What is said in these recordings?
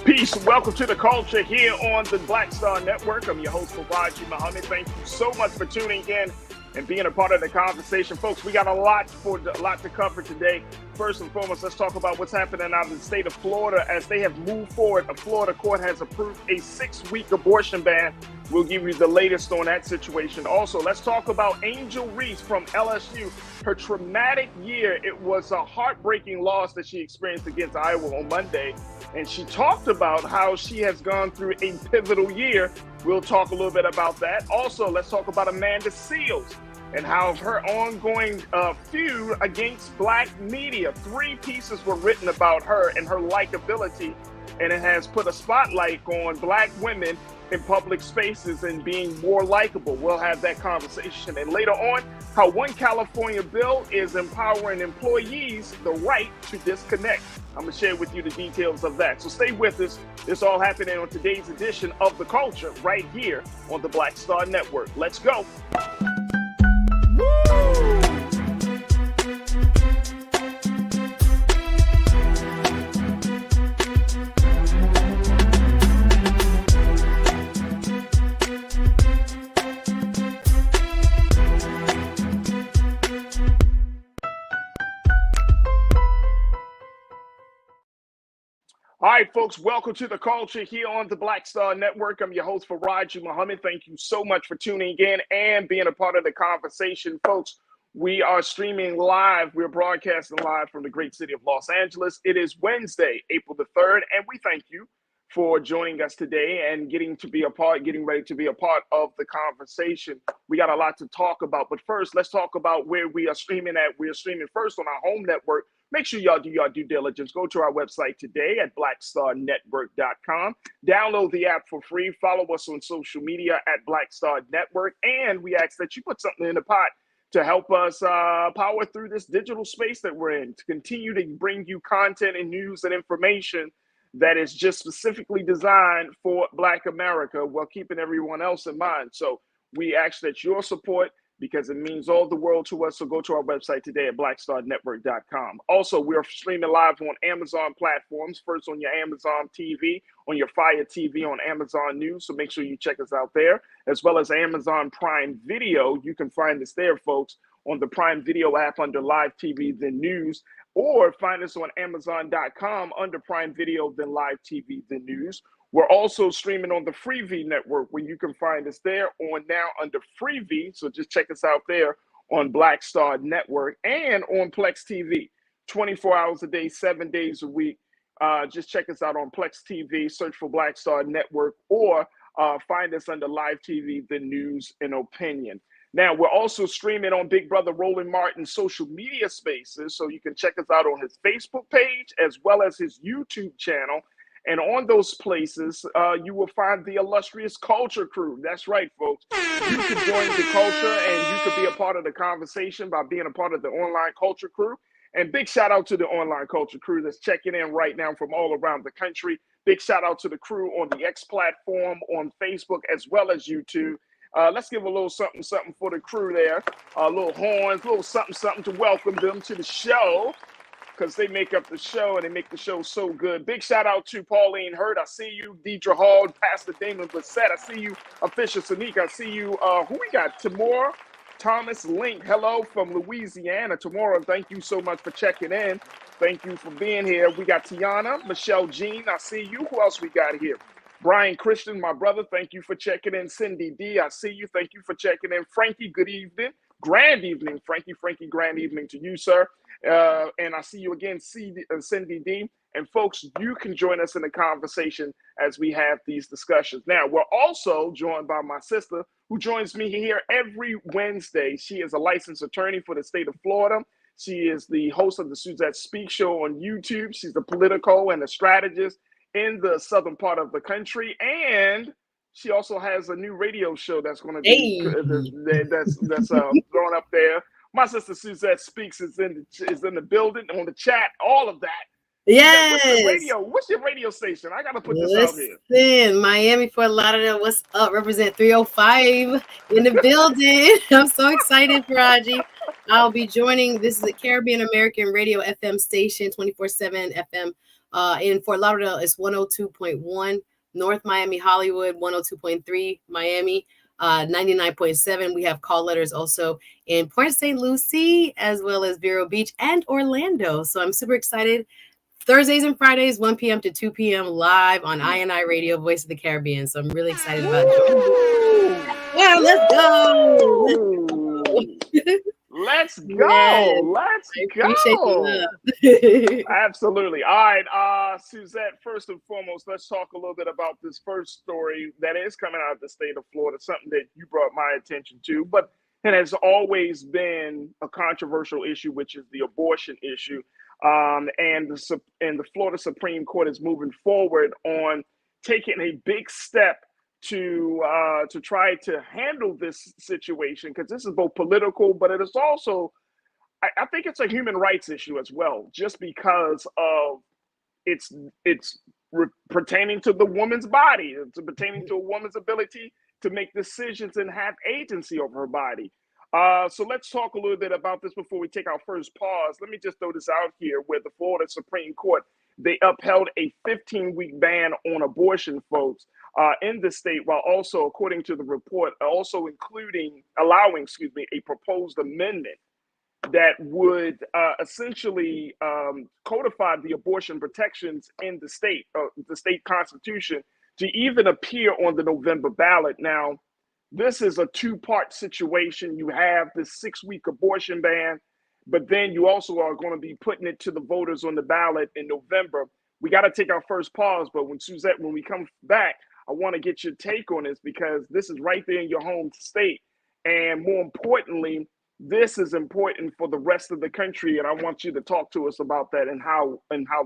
Peace. Welcome to the culture here on the Black Star Network. I'm your host, Farajii. Thank you so much for tuning in and being a part of the conversation. Folks, we got a lot to cover today. First and foremost, let's talk about what's happening out in the state of Florida as they have moved forward. A Florida court has approved a 6-week abortion ban. We'll give you the latest on that situation. Also, let's talk about Angel Reese from LSU. Her traumatic year, it was a heartbreaking loss that she experienced against Iowa on Monday. And she talked about how she has gone through a pivotal year. We'll talk a little bit about that. Also, let's talk about Amanda Seales and how her ongoing feud against Black media. 3 pieces were written about her and her likability, and it has put a spotlight on Black women in public spaces and being more likable. We'll have that conversation. And later on, how one California bill is empowering employees the right to disconnect. I'm going to share with you the details of that. So stay with us. It's all happening on today's edition of The Culture right here on the Black Star Network. Let's go. Woo! All right, folks, welcome to the culture here on the Black Star Network. I'm your host, Farajii. Thank you so much for tuning in and being a part of the conversation. Folks, we are streaming live. We're broadcasting live from the great city of Los Angeles. It is Wednesday, April the 3rd, and we thank you for joining us today and getting ready to be a part of the conversation. We got a lot to talk about, but first, let's talk about where we are streaming at. We are streaming first on our home network. Make sure y'all do your due diligence. Go to our website today at blackstarnetwork.com. Download the app for free. Follow us on social media at Black Star Network. And we ask that you put something in the pot to help us power through this digital space that we're in, to continue to bring you content and news and information that is just specifically designed for Black America while keeping everyone else in mind. So we ask that your support, because it means all the world to us. So go to our website today at blackstarnetwork.com. Also, we're streaming live on Amazon platforms, first on your Amazon TV, on your Fire TV, on Amazon News. So make sure you check us out there, as well as Amazon Prime Video. You can find us there, folks, on the Prime Video app under Live TV, then News, or find us on Amazon.com under Prime Video, then Live TV, then News. We're also streaming on the Freevee network, where you can find us there on now under Freevee. So just check us out there on Black Star Network and on Plex TV, 24 hours a day, 7 days a week. Just check us out on Plex TV, search for Black Star Network, or find us under Live TV, the News and Opinion. Now, we're also streaming on Big Brother Roland Martin's social media spaces, so you can check us out on his Facebook page as well as his YouTube channel. And on those places, you will find the illustrious Culture Crew. That's right, folks. You can join the culture and you could be a part of the conversation by being a part of the Online Culture Crew. And big shout out to the Online Culture Crew that's checking in right now from all around the country. Big shout out to the crew on the X platform, on Facebook, as well as YouTube. Let's give a little something for the crew there. A little horns, a little something to welcome them to the show, because they make up the show and they make the show so good. Big shout out to Pauline Hurt. I see you. Deidre Hall, Pastor Damon Bissett. I see you. Official Sanique. I see you. Who we got? Tamora Thomas Link. Hello from Louisiana. Tamora, thank you so much for checking in. Thank you for being here. We got Tiana, Michelle Jean. I see you. Who else we got here? Brian Christian, my brother. Thank you for checking in. Cindy D. I see you. Thank you for checking in. Frankie, good evening. Grand evening, Frankie, grand evening to you, sir. And I see you again, Cindy D. And folks, you can join us in the conversation as we have these discussions. Now, we're also joined by my sister, who joins me here every Wednesday. She is a licensed attorney for the state of Florida. She is the host of the Suzette Speaks Show on YouTube. She's a political and a strategist in the southern part of the country. And she also has a new radio show that's going to be that's going up there. My sister Suzette Speaks is in the building, on the chat, all of that. Yes. What's your radio station? I gotta put this out here. Listen, Miami, Fort Lauderdale, what's up? Represent 305 in the building. I'm so excited, Farajii. I'll be joining. This is the Caribbean American Radio FM station, 24/7 FM In Fort Lauderdale, it's 102.1. North Miami, Hollywood, 102.3. Miami, 99.7. We have call letters also in Port St. Lucie, as well as Vero Beach and Orlando. So I'm super excited. Thursdays and Fridays, 1 p.m. to 2 p.m. live on INI Radio, Voice of the Caribbean. So I'm really excited about it. Yeah, let's go. Let's go. Yes. Let's Appreciate go. the love. Absolutely. All right, Suzette, first and foremost, let's talk a little bit about this first story that is coming out of the state of Florida, something that you brought my attention to, but it has always been a controversial issue, which is the abortion issue. And the Florida Supreme Court is moving forward on taking a big step to try to handle this situation, because this is both political, but it is also, I think it's a human rights issue as well, just because of it's pertaining to the woman's body, it's pertaining to a woman's ability to make decisions and have agency over her body. So let's talk a little bit about this before we take our first pause. Let me just throw this out here, where the Florida Supreme Court, they upheld a 15-week ban on abortion, folks, in the state, while also, according to the report, also allowing a proposed amendment that would essentially codify the abortion protections in the state constitution, to even appear on the November ballot. Now, this is a two-part situation. You have this 6-week abortion ban, but then you also are going to be putting it to the voters on the ballot in November. We got to take our first pause, but when we come back, I want to get your take on this, because this is right there in your home state. And more importantly, this is important for the rest of the country. And I want you to talk to us about that and how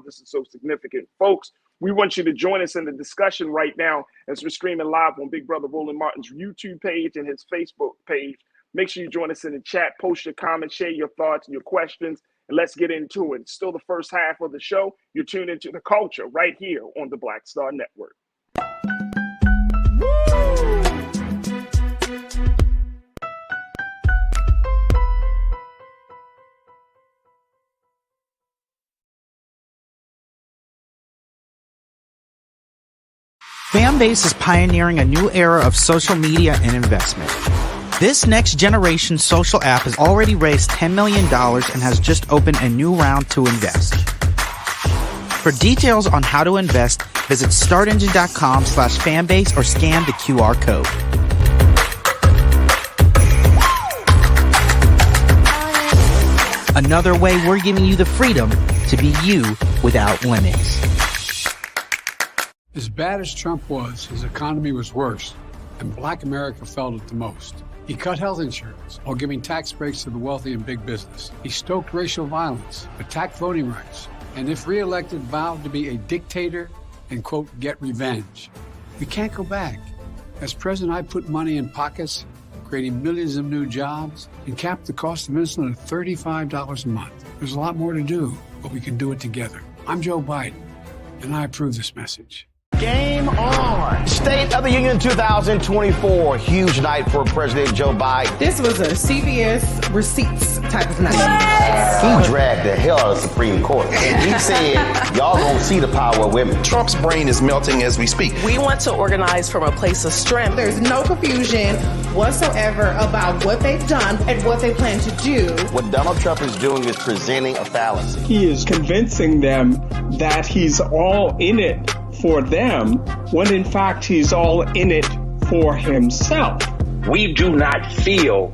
this is so significant. Folks, we want you to join us in the discussion right now as we're streaming live on Big Brother Roland Martin's YouTube page and his Facebook page. Make sure you join us in the chat, post your comments, share your thoughts and your questions, and let's get into it. It's still the first half of the show. You're tuned into The Culture right here on the Black Star Network. Fanbase is pioneering a new era of social media and investment. This next-generation social app has already raised $10 million and has just opened a new round to invest. For details on how to invest, visit startengine.com/fanbase or scan the QR code. Another way we're giving you the freedom to be you without limits. As bad as Trump was, his economy was worse, and Black America felt it the most. He cut health insurance while giving tax breaks to the wealthy and big business. He stoked racial violence, attacked voting rights, and if reelected, vowed to be a dictator and, quote, get revenge. We can't go back. As president, I put money in pockets, creating millions of new jobs, and capped the cost of insulin at $35 a month. There's a lot more to do, but we can do it together. I'm Joe Biden, and I approve this message. Game on. State of the Union 2024. Huge night for President Joe Biden. This was a CVS receipts type of night. He dragged the hell out of the Supreme Court. And he said, y'all gonna see the power of women. Trump's brain is melting as we speak. We want to organize from a place of strength. There's no confusion whatsoever about what they've done and what they plan to do. What Donald Trump is doing is presenting a fallacy. He is convincing them that he's all in it for them, when in fact he's all in it for himself. We do not feel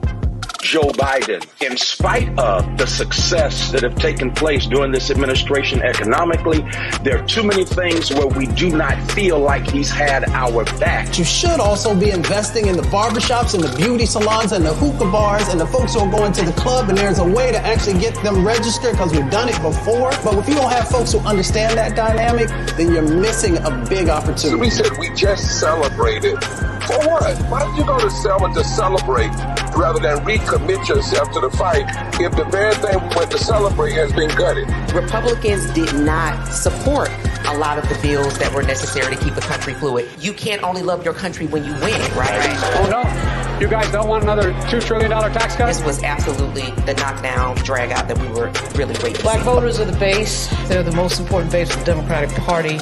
Joe Biden, in spite of the success that have taken place during this administration economically. There are too many things where we do not feel like he's had our back. You should also be investing in the barbershops and the beauty salons and the hookah bars and the folks who are going to the club, and there's a way to actually get them registered because we've done it before. But if you don't have folks who understand that dynamic, then you're missing a big opportunity. So we said we just celebrated For what? Why don't you go to Selma to celebrate rather than recommit yourself to the fight if the very thing we went to celebrate has been gutted? Republicans did not support a lot of the bills that were necessary to keep the country fluid. You can't only love your country when you win it, right? Oh, no. You guys don't want another $2 trillion tax cut? This was absolutely the knockdown, drag out that we were really waiting for. Black voters are the base. They're the most important base of the Democratic Party.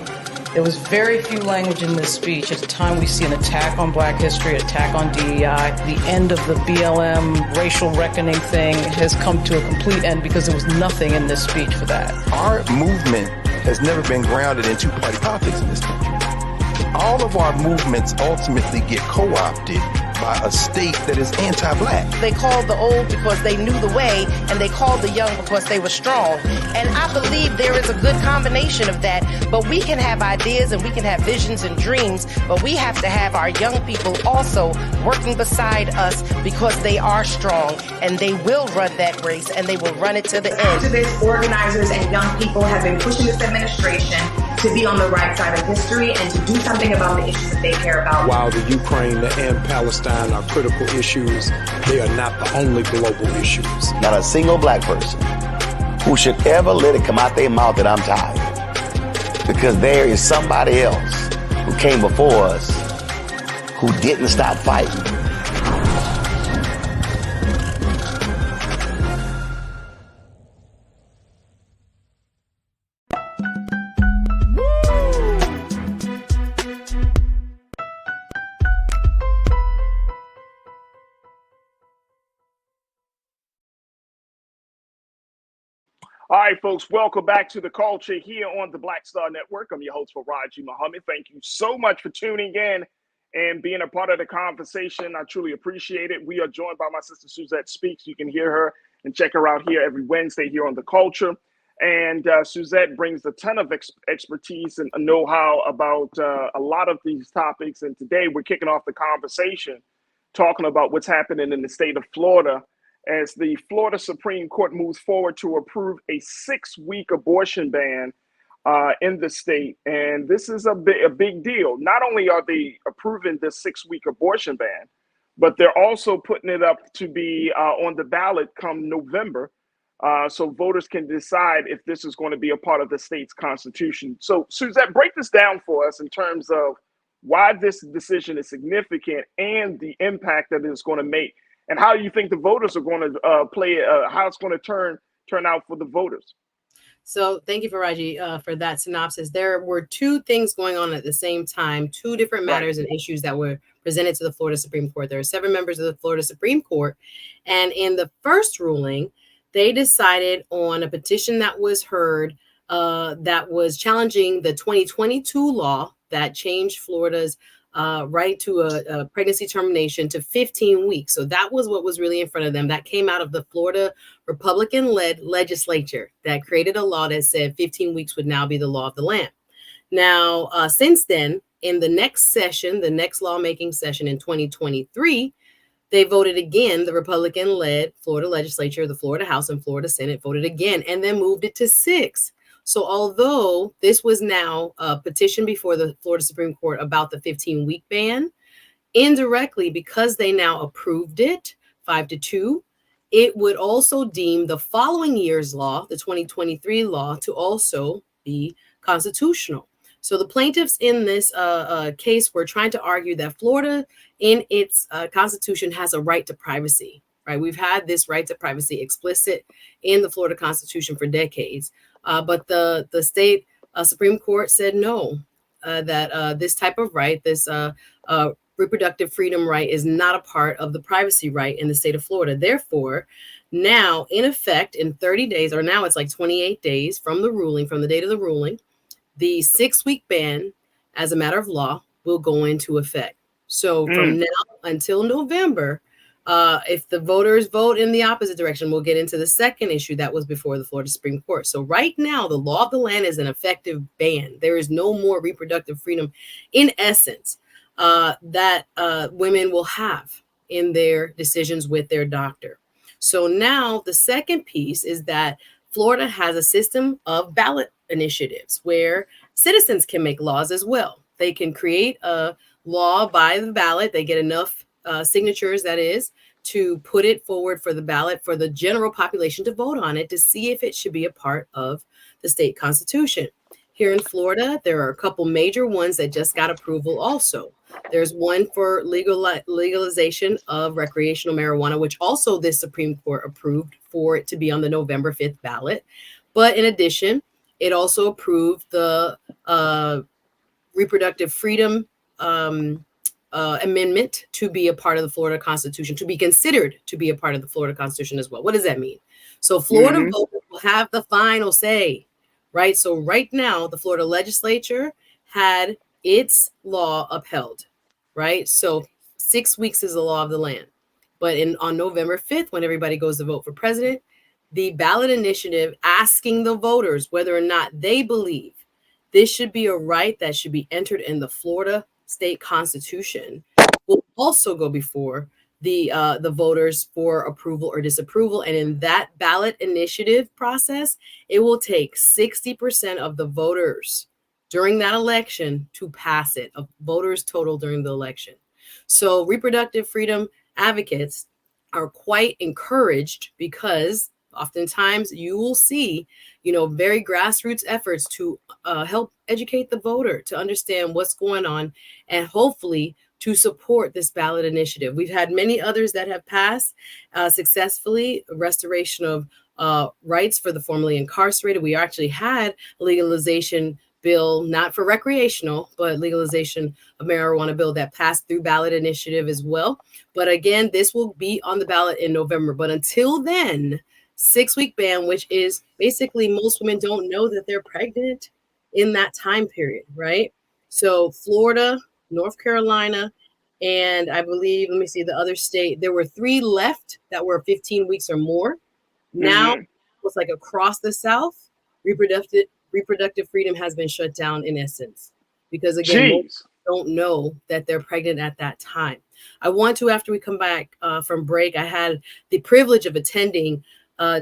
There was very few language in this speech. At a time we see an attack on black history, attack on DEI. The end of the BLM racial reckoning thing has come to a complete end because there was nothing in this speech for that. Our movement has never been grounded in two-party politics in this country. All of our movements ultimately get co-opted by a state that is anti-black. They called the old because they knew the way, and they called the young because they were strong. And I believe there is a good combination of that, but we can have ideas and we can have visions and dreams, but we have to have our young people also working beside us because they are strong and they will run that race and they will run it to the end. Activists, organizers, and young people have been pushing this administration to be on the right side of history and to do something about the issues that they care about. While the Ukraine and Palestine are critical issues, they are not the only global issues. Not a single black person who should ever let it come out their mouth that I'm tired. Because there is somebody else who came before us who didn't stop fighting. All right, folks, welcome back to The Culture here on the Black Star Network. I'm your host, Farajii Muhammad. Thank you so much for tuning in and being a part of the conversation. I truly appreciate it. We are joined by my sister, Suzette Speaks. You can hear her and check her out here every Wednesday here on The Culture. And Suzette brings a ton of expertise and know-how about a lot of these topics. And today we're kicking off the conversation talking about what's happening in the state of Florida as the Florida Supreme Court moves forward to approve a 6-week abortion ban in the state. And this is a big deal. Not only are they approving this 6-week abortion ban, but they're also putting it up to be on the ballot come November, so voters can decide if this is going to be a part of the state's constitution. So, Suzette, break this down for us in terms of why this decision is significant and the impact that it's going to make, and how you think the voters are going to play, how it's going to turn out for the voters. So thank you, Farajii, for that synopsis. There were two things going on at the same time, two different matters and issues that were presented to the Florida Supreme Court. There are 7 members of the Florida Supreme Court. And in the first ruling, they decided on a petition that was heard that was challenging the 2022 law that changed Florida's right to a pregnancy termination to 15 weeks. So that was what was really in front of them. That came out of the Florida Republican-led legislature that created a law that said 15 weeks would now be the law of the land. Now, since then, in the next session, the next lawmaking session in 2023, they voted again. The Republican-led Florida legislature, the Florida House and Florida Senate voted again and then moved it to 6. So although this was now a petition before the Florida Supreme Court about the 15-week ban, indirectly, because they now approved it 5-2, it would also deem the following year's law, the 2023 law, to also be constitutional. So the plaintiffs in this case were trying to argue that Florida, in its constitution, has a right to privacy. Right? We've had this right to privacy explicit in the Florida Constitution for decades. But the state Supreme Court said no, that this type of right, this reproductive freedom right, is not a part of the privacy right in the state of Florida. Therefore, now, in effect, in 30 days, or now it's like 28 days from the ruling, from the date of the ruling, the 6-week ban, as a matter of law, will go into effect. So from now until November, if the voters vote in the opposite direction, we'll get into the second issue that was before the Florida Supreme Court. So right now, the law of the land is an effective ban. There is no more reproductive freedom, in essence, that women will have in their decisions with their doctor. So now the second piece is that Florida has a system of ballot initiatives where citizens can make laws as well. They can create a law by the ballot. They get enough signatures, that is, to put it forward for the ballot for the general population to vote on it to see if it should be a part of the state constitution. Here in Florida, there are a couple major ones that just got approval also. There's one for legalization of recreational marijuana, which also the Supreme Court approved for it to be on the November 5th ballot. But in addition, it also approved the reproductive freedom amendment to be a part of the Florida Constitution, to be considered to be a part of the Florida Constitution as well. What does that mean? So Florida voters will have the final say, right? So right now, the Florida legislature had its law upheld, right? So 6 weeks is the law of the land. But on November 5th, when everybody goes to vote for president, the ballot initiative asking the voters whether or not they believe this should be a right that should be entered in the Florida state constitution will also go before the voters for approval or disapproval. And in that ballot initiative process, it will take 60% of the voters during that election to pass it, of voters total during the election. So reproductive freedom advocates are quite encouraged because oftentimes you will see, very grassroots efforts to help educate the voter to understand what's going on and hopefully to support this ballot initiative. We've had many others that have passed successfully, restoration of rights for the formerly incarcerated. We actually had a legalization bill, not for recreational, but legalization of marijuana bill that passed through ballot initiative as well. But again, this will be on the ballot in November. But until then, 6-week ban, which is basically most women don't know that they're pregnant in that time period, right? So Florida, North Carolina, and I believe, let me see, the other state, there were 3 left that were 15 weeks or more. Now, it's like across the South, reproductive freedom has been shut down in essence, because again, most don't know that they're pregnant at that time. I want to, after we come back from break, I had the privilege of attending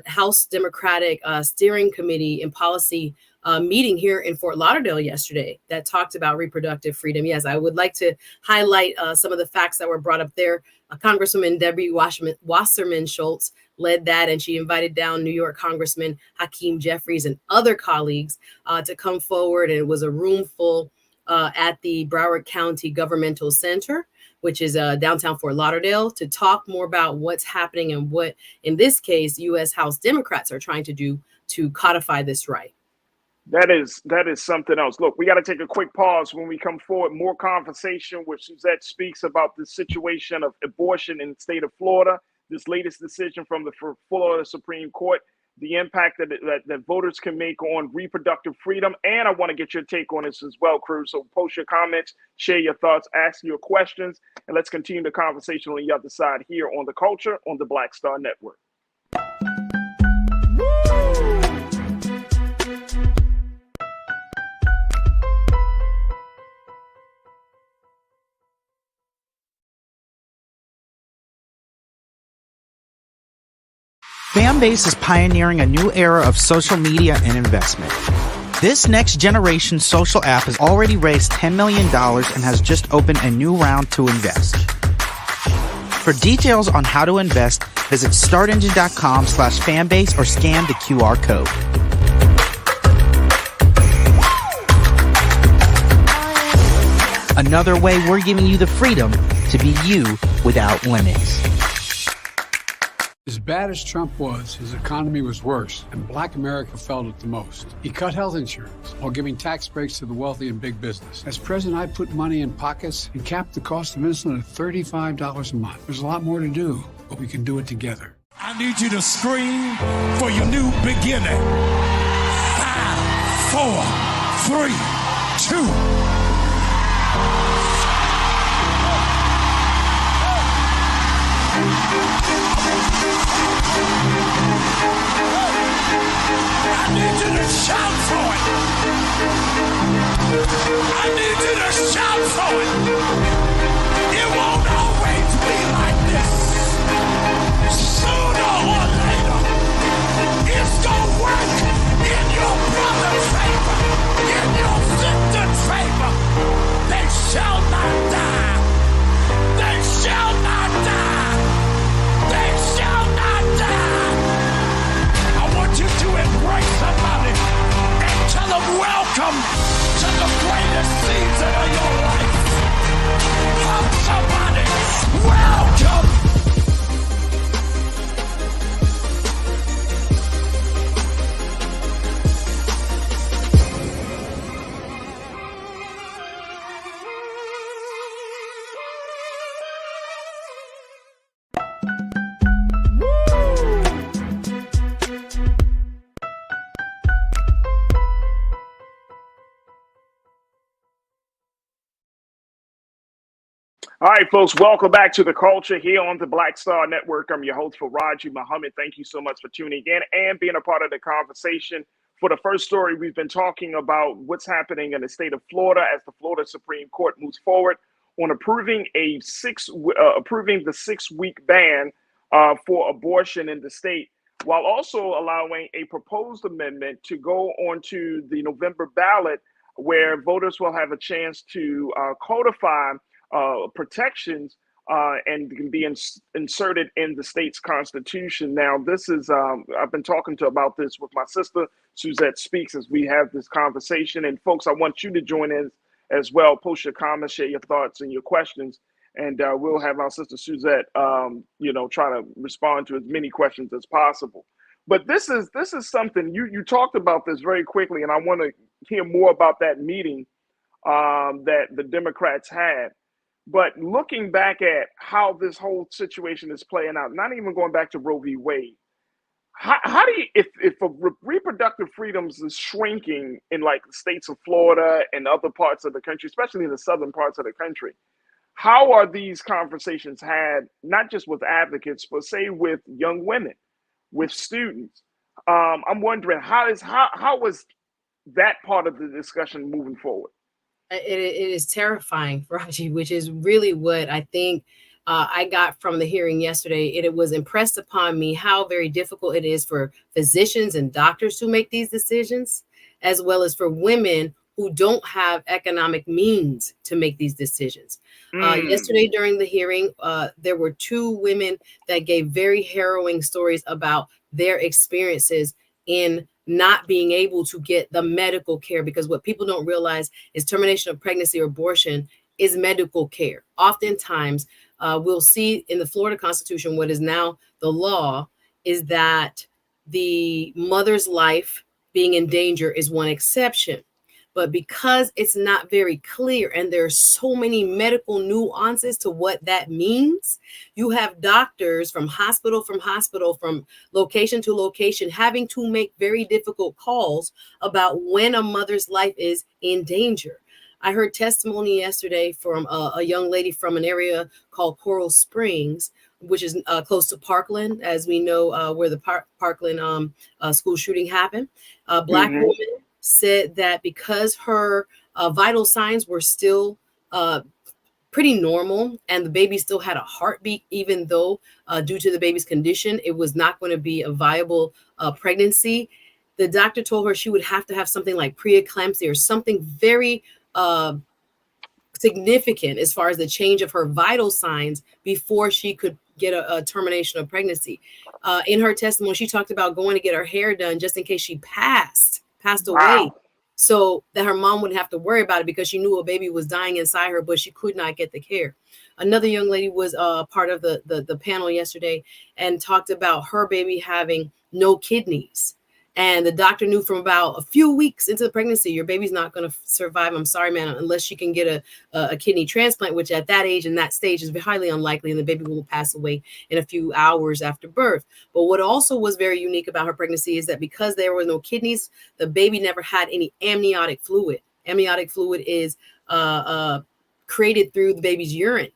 House Democratic Steering Committee and Policy meeting here in Fort Lauderdale yesterday that talked about reproductive freedom. Yes, I would like to highlight some of the facts that were brought up there. Congresswoman Debbie Wasserman Schultz led that, and she invited down New York Congressman Hakeem Jeffries and other colleagues to come forward. And it was a room full at the Broward County Governmental Center, which is downtown Fort Lauderdale, to talk more about what's happening and what, in this case, U.S. House Democrats are trying to do to codify this right. That is something else. Look, we got to take a quick pause. When we come forward, more conversation where Suzette speaks about the situation of abortion in the state of Florida, this latest decision from the Florida Supreme Court, the impact that voters can make on reproductive freedom. And I want to get your take on this as well, Cruz. So post your comments, share your thoughts, ask your questions, and let's continue the conversation on the other side here on The Culture on the Black Star Network. Fanbase is pioneering a new era of social media and investment. This next generation social app has already raised $10 million and has just opened a new round to invest. For details on how to invest, visit startengine.com/fanbase or scan the QR code. Another way we're giving you the freedom to be you without limits. As bad as Trump was, his economy was worse, and Black America felt it the most. He cut health insurance while giving tax breaks to the wealthy and big business. As president, I put money in pockets and capped the cost of insulin at $35 a month. There's a lot more to do, but we can do it together. I need you to scream for your new beginning. 5, 4, 3, 2. I need you to shout for it. I need you to shout for it. It won't always be like this. Sooner or later, it's gonna work in your brother's favor, in your sister's favor. They shall not die. this season of your life. Hug somebody. Welcome. All right, folks, welcome back to The Culture here on the Black Star Network. I'm your host, Farajii Muhammad. Thank you so much for tuning in and being a part of the conversation. For the first story, we've been talking about what's happening in the state of Florida as the Florida Supreme Court moves forward on approving the 6-week ban for abortion in the state, while also allowing a proposed amendment to go onto the November ballot, where voters will have a chance to codify protections and can be inserted in the state's constitution. Now, this is, I've been talking about this with my sister, Suzette Speaks, as we have this conversation. And folks, I want you to join in as well. Post your comments, share your thoughts and your questions. And we'll have our sister Suzette, try to respond to as many questions as possible. But this is something, you talked about this very quickly, and I want to hear more about that meeting that the Democrats had. But looking back at how this whole situation is playing out, not even going back to Roe v. Wade, how do you, if reproductive freedoms is shrinking in like the states of Florida and other parts of the country, especially in the southern parts of the country, how are these conversations had, not just with advocates, but say with young women, with students? I'm wondering how was that part of the discussion moving forward? It is terrifying, Farajii, which is really what I think I got from the hearing yesterday. It was impressed upon me how very difficult it is for physicians and doctors to make these decisions, as well as for women who don't have economic means to make these decisions. Yesterday during the hearing, there were 2 women that gave very harrowing stories about their experiences in not being able to get the medical care, because what people don't realize is termination of pregnancy or abortion is medical care. Oftentimes, we'll see in the Florida Constitution, what is now the law, is that the mother's life being in danger is one exception. But because it's not very clear and there's so many medical nuances to what that means, you have doctors from hospital, from location to location, having to make very difficult calls about when a mother's life is in danger. I heard testimony yesterday from a young lady from an area called Coral Springs, which is close to Parkland, as we know, where the Parkland school shooting happened. Black woman said that because her vital signs were still pretty normal and the baby still had a heartbeat, even though due to the baby's condition, it was not going to be a viable pregnancy. The doctor told her she would have to have something like preeclampsia or something very significant as far as the change of her vital signs before she could get a termination of pregnancy. In her testimony, she talked about going to get her hair done just in case she passed away, so that her mom wouldn't have to worry about it, because she knew a baby was dying inside her, but she could not get the care. Another young lady was part of the panel yesterday and talked about her baby having no kidneys. And the doctor knew from about a few weeks into the pregnancy, your baby's not going to survive. I'm sorry, man, unless she can get a kidney transplant, which at that age and that stage is highly unlikely. And the baby will pass away in a few hours after birth. But what also was very unique about her pregnancy is that because there were no kidneys, the baby never had any amniotic fluid. Amniotic fluid is created through the baby's urine.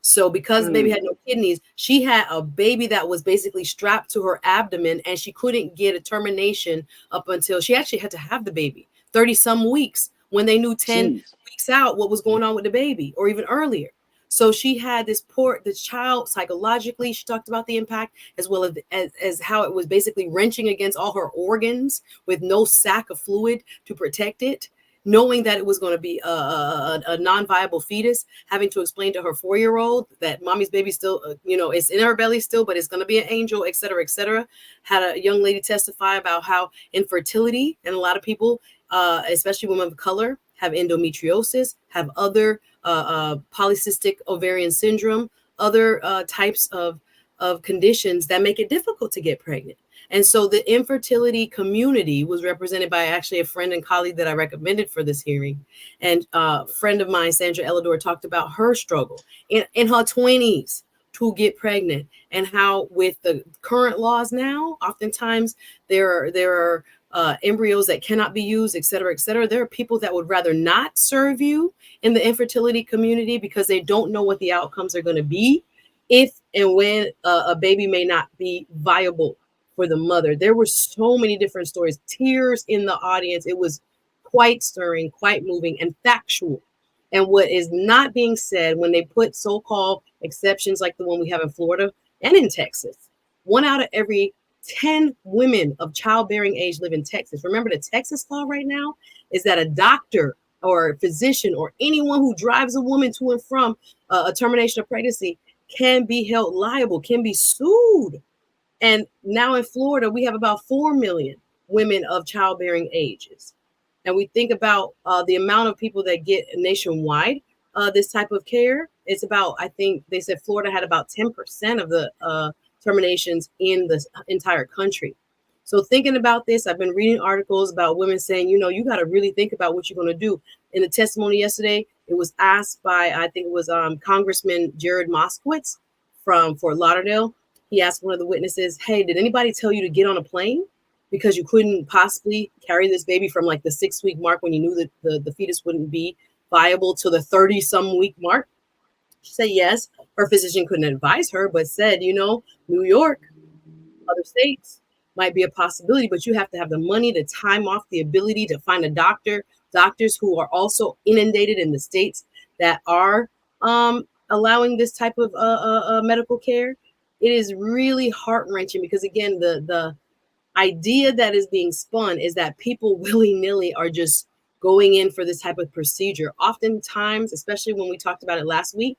So because the baby had no kidneys, she had a baby that was basically strapped to her abdomen, and she couldn't get a termination up until she actually had to have the baby 30 some weeks, when they knew 10 weeks out what was going on with the baby, or even earlier. So she had the child psychologically, she talked about the impact, as well as how it was basically wrenching against all her organs with no sac of fluid to protect it. Knowing that it was going to be a non-viable fetus, having to explain to her 4-year-old that mommy's baby still, it's in her belly still, but it's going to be an angel, et cetera, et cetera. Had a young lady testify about how infertility, and a lot of people, especially women of color, have endometriosis, have other polycystic ovarian syndrome, other types of conditions that make it difficult to get pregnant. And so the infertility community was represented by actually a friend and colleague that I recommended for this hearing. And a friend of mine, Sandra Elidor, talked about her struggle in her 20s to get pregnant, and how with the current laws now, oftentimes there are embryos that cannot be used, et cetera, et cetera. There are people that would rather not serve you in the infertility community because they don't know what the outcomes are going to be if and when a baby may not be viable for the mother. There were so many different stories, tears in the audience. It was quite stirring, quite moving, and factual. And what is not being said when they put so-called exceptions like the one we have in Florida and in Texas, 1 out of every 10 women of childbearing age live in Texas. Remember, the Texas law right now is that a doctor or a physician or anyone who drives a woman to and from a termination of pregnancy can be held liable, can be sued. And now in Florida, we have about 4 million women of childbearing ages. And we think about the amount of people that get nationwide this type of care. It's about, I think they said Florida had about 10% of the terminations in the entire country. So thinking about this, I've been reading articles about women saying, you know, you got to really think about what you're going to do. In the testimony yesterday, it was asked by, I think it was Congressman Jared Moskowitz from Fort Lauderdale. He asked one of the witnesses, hey, did anybody tell you to get on a plane because you couldn't possibly carry this baby from like the 6-week mark when you knew that the fetus wouldn't be viable to the 30-some week mark? She said yes. Her physician couldn't advise her, but said, you know, New York, other states might be a possibility, but you have to have the money, the time off, the ability to find a doctors who are also inundated in the states that are allowing this type of medical care. It is really heart-wrenching because, again, the idea that is being spun is that people willy-nilly are just going in for this type of procedure. Oftentimes, especially when we talked about it last week,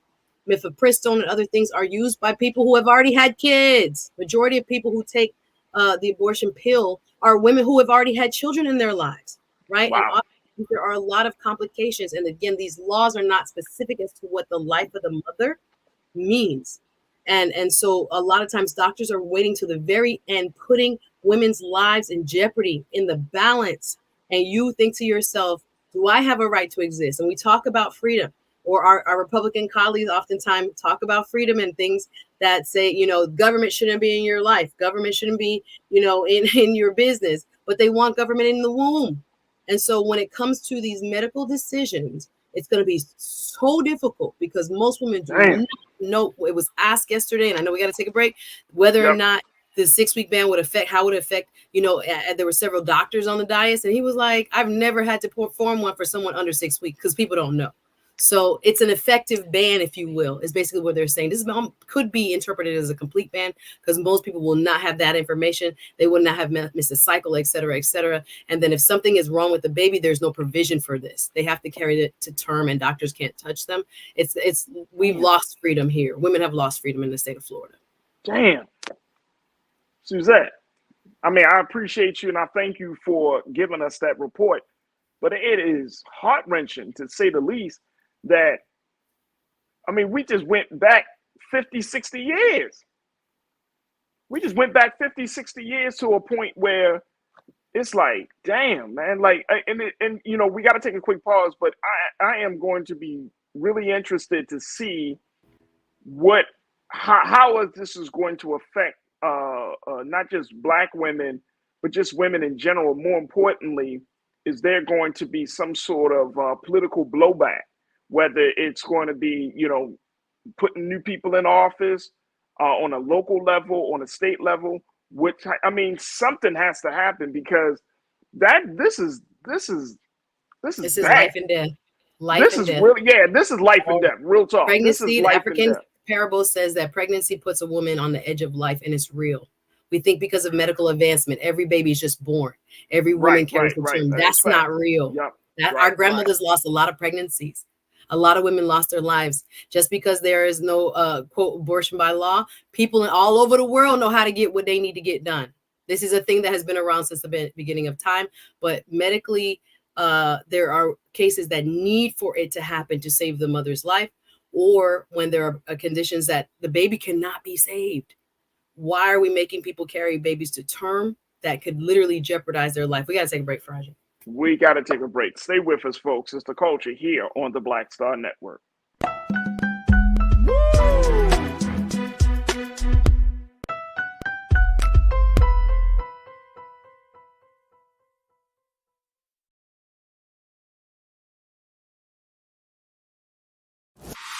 mifepristone and other things are used by people who have already had kids. Majority of people who take the abortion pill are women who have already had children in their lives, right? Wow. And there are a lot of complications. And again, these laws are not specific as to what the life of the mother means. And so a lot of times doctors are waiting to the very end, putting women's lives in jeopardy in the balance. And you think to yourself, do I have a right to exist? And we talk about freedom, or our Republican colleagues oftentimes talk about freedom and things that say, you know, government shouldn't be in your life. Government shouldn't be, you know, in your business, but they want government in the womb. And so when it comes to these medical decisions, it's going to be so difficult because most women do not know. It was asked yesterday, and I know we got to take a break, whether or not the 6-week ban would affect, how would it affect, you know, there were several doctors on the dais, and he was like, I've never had to perform one for someone under 6 weeks because people don't know. So it's an effective ban, if you will, is basically what they're saying. This could be interpreted as a complete ban because most people will not have that information. They will not have missed a cycle, et cetera, et cetera. And then if something is wrong with the baby, there's no provision for this. They have to carry it to term and doctors can't touch them. We've lost freedom here. Women have lost freedom in the state of Florida. Damn. Suzette, I mean, I appreciate you and I thank you for giving us that report, but it is heart-wrenching to say the least that, I mean, we just went back 50, 60 years. We just went back 50, 60 years to a point where it's like, damn, man, like, and you know, we got to take a quick pause, but I am going to be really interested to see how this is going to affect not just Black women, but just women in general. More importantly, is there going to be some sort of political blowback, whether it's going to be, you know, putting new people in office on a local level, on a state level, which, I mean, something has to happen because this is life and death. This is life and death. Real talk. Pregnancy, the African parable says that pregnancy puts a woman on the edge of life, and it's real. We think because of medical advancement, every baby is just born. Every woman carries the term. That's not real. Our grandmothers lost a lot of pregnancies. A lot of women lost their lives just because there is no quote abortion by law. People all over the world know how to get what they need to get done. This is a thing that has been around since the beginning of time, but medically there are cases that need for it to happen to save the mother's life, or when there are conditions that the baby cannot be saved. Why are we making people carry babies to term that could literally jeopardize their life? We got to take a break, Farajii. We got to take a break. Stay with us, folks. It's The Culture here on the Black Star Network.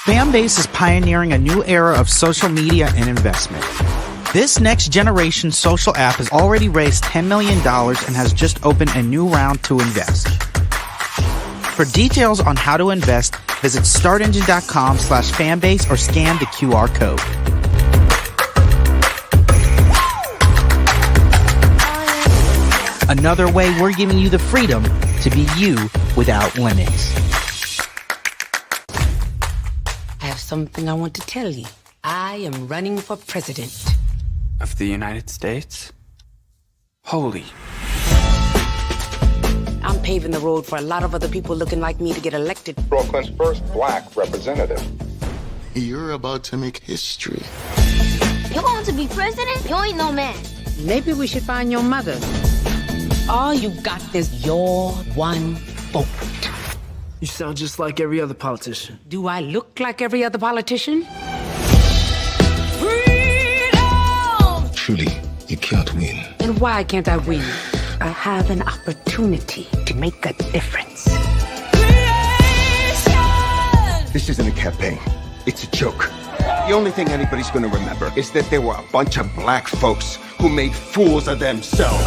Fanbase is pioneering a new era of social media and investment. This next generation social app has already raised $10 million and has just opened a new round to invest. For details on how to invest, visit startengine.com/fanbase or scan the QR code. Another way we're giving you the freedom to be you without limits. I have something I want to tell you. I am running for president. Of the United States? Holy. I'm paving the road for a lot of other people looking like me to get elected. Brooklyn's first black representative. You're about to make history. You want to be president? You ain't no man. Maybe we should find your mother. All you got is your one vote. You sound just like every other politician. Do I look like every other politician? Truly, you can't win. And why can't I win? I have an opportunity to make a difference. This isn't a campaign. It's a joke. The only thing anybody's gonna remember is that there were a bunch of black folks who made fools of themselves.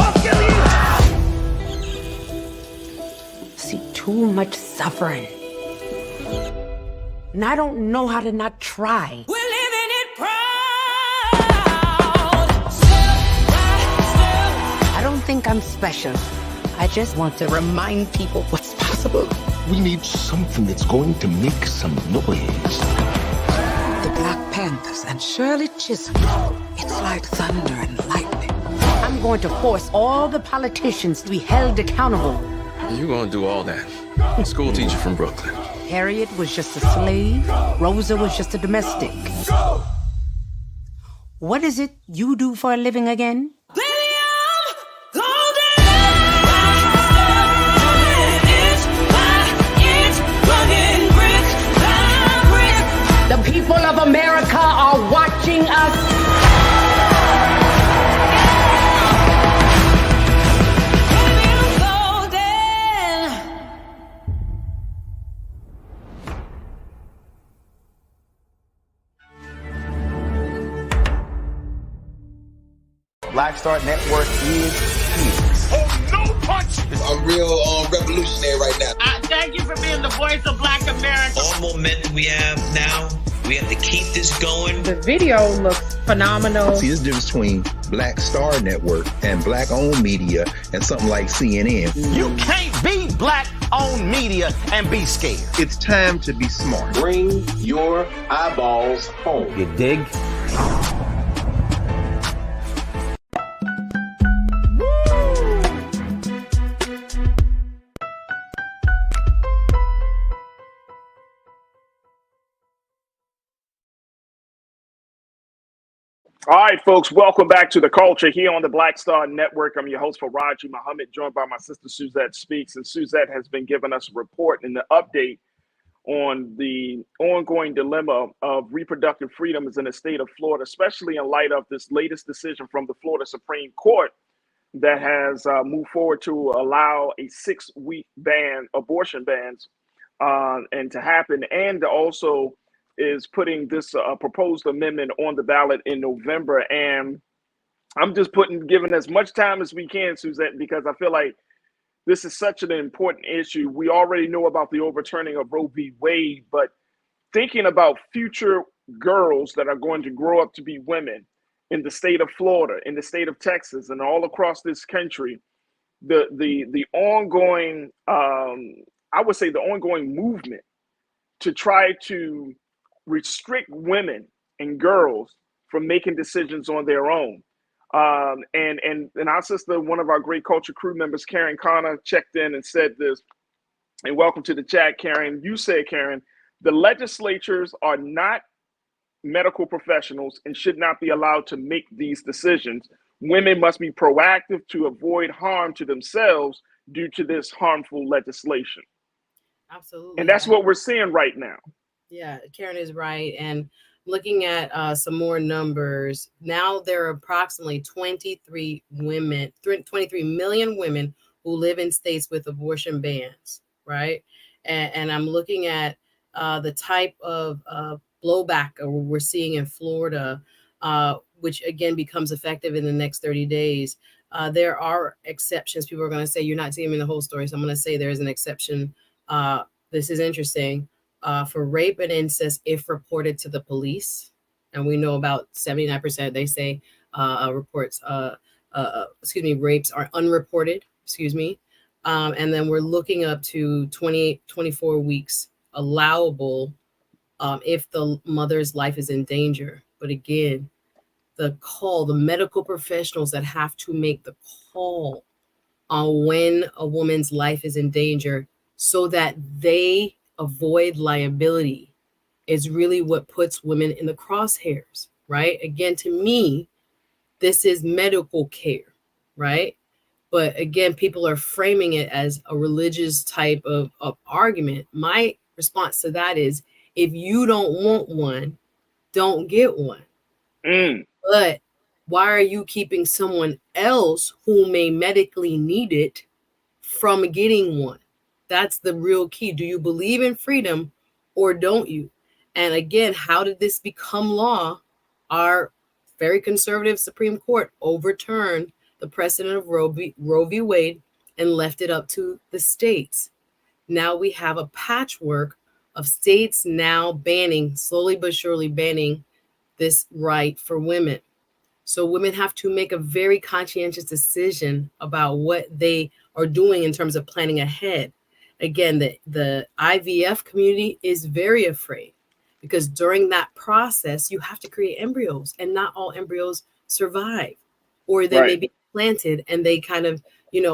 See too much suffering. And I don't know how to not try. We're living it proud. I don't think I'm special. I just want to remind people what's possible. We need something that's going to make some noise. The Black Panthers and Shirley Chisholm. It's like thunder and lightning. I'm going to force all the politicians to be held accountable. You're gonna do all that. School teacher from Brooklyn. Harriet was just a slave. Rosa was just a domestic. What is it you do for a living again? The people of America are watching us. Black Star Network is here. Oh, no punch! I'm real revolutionary right now. Thank you for being the voice of Black America. All momentum we have now, we have to keep this going. The video looks phenomenal. See, there's a difference between Black Star Network and black-owned media and something like CNN. You can't be black-owned media and be scared. It's time to be smart. Bring your eyeballs home. You dig? All right, folks, welcome back to The Culture here on the Black Star Network. I'm your host, Farajii Muhammad, joined by my sister, Suzette Speaks. And Suzette has been giving us a report and the update on the ongoing dilemma of reproductive freedoms in the state of Florida, especially in light of this latest decision from the Florida Supreme Court that has moved forward to allow a 6-week ban, abortion bans, and to happen, and also is putting this proposed amendment on the ballot in November. And I'm just giving as much time as we can, Suzette, because I feel like this is such an important issue. We already know about the overturning of Roe v. Wade, but thinking about future girls that are going to grow up to be women in the state of Florida, in the state of Texas, and all across this country, the ongoing, I would say the ongoing movement to try to restrict women and girls from making decisions on their own. And our sister, one of our great culture crew members, Karen Connor, checked in and said this: and welcome to the chat, Karen. You said, Karen, the legislatures are not medical professionals and should not be allowed to make these decisions. Women must be proactive to avoid harm to themselves due to this harmful legislation. Absolutely. And that's what we're seeing right now. Yeah, Karen is right. And looking at some more numbers, now there are approximately 23 million women who live in states with abortion bans, right? And I'm looking at the type of blowback we're seeing in Florida, which again becomes effective in the next 30 days. There are exceptions. People are going to say, you're not giving me the whole story. So I'm going to say there is an exception. This is interesting. For rape and incest, if reported to the police, and we know about 79%, they say rapes are unreported, and then we're looking up to 24 weeks allowable if the mother's life is in danger. But again, the medical professionals that have to make the call on when a woman's life is in danger so that they avoid liability is really what puts women in the crosshairs, right? Again, to me, this is medical care, right? But again, people are framing it as a religious type of argument. My response to that is, if you don't want one, don't get one. But why are you keeping someone else who may medically need it from getting one? That's the real key. Do you believe in freedom or don't you? And again, how did this become law? Our very conservative Supreme Court overturned the precedent of Roe v. Wade and left it up to the states. Now we have a patchwork of states now slowly but surely banning this right for women. So women have to make a very conscientious decision about what they are doing in terms of planning ahead. Again, the IVF community is very afraid because during that process, you have to create embryos, and not all embryos survive, or they may be planted and they kind of,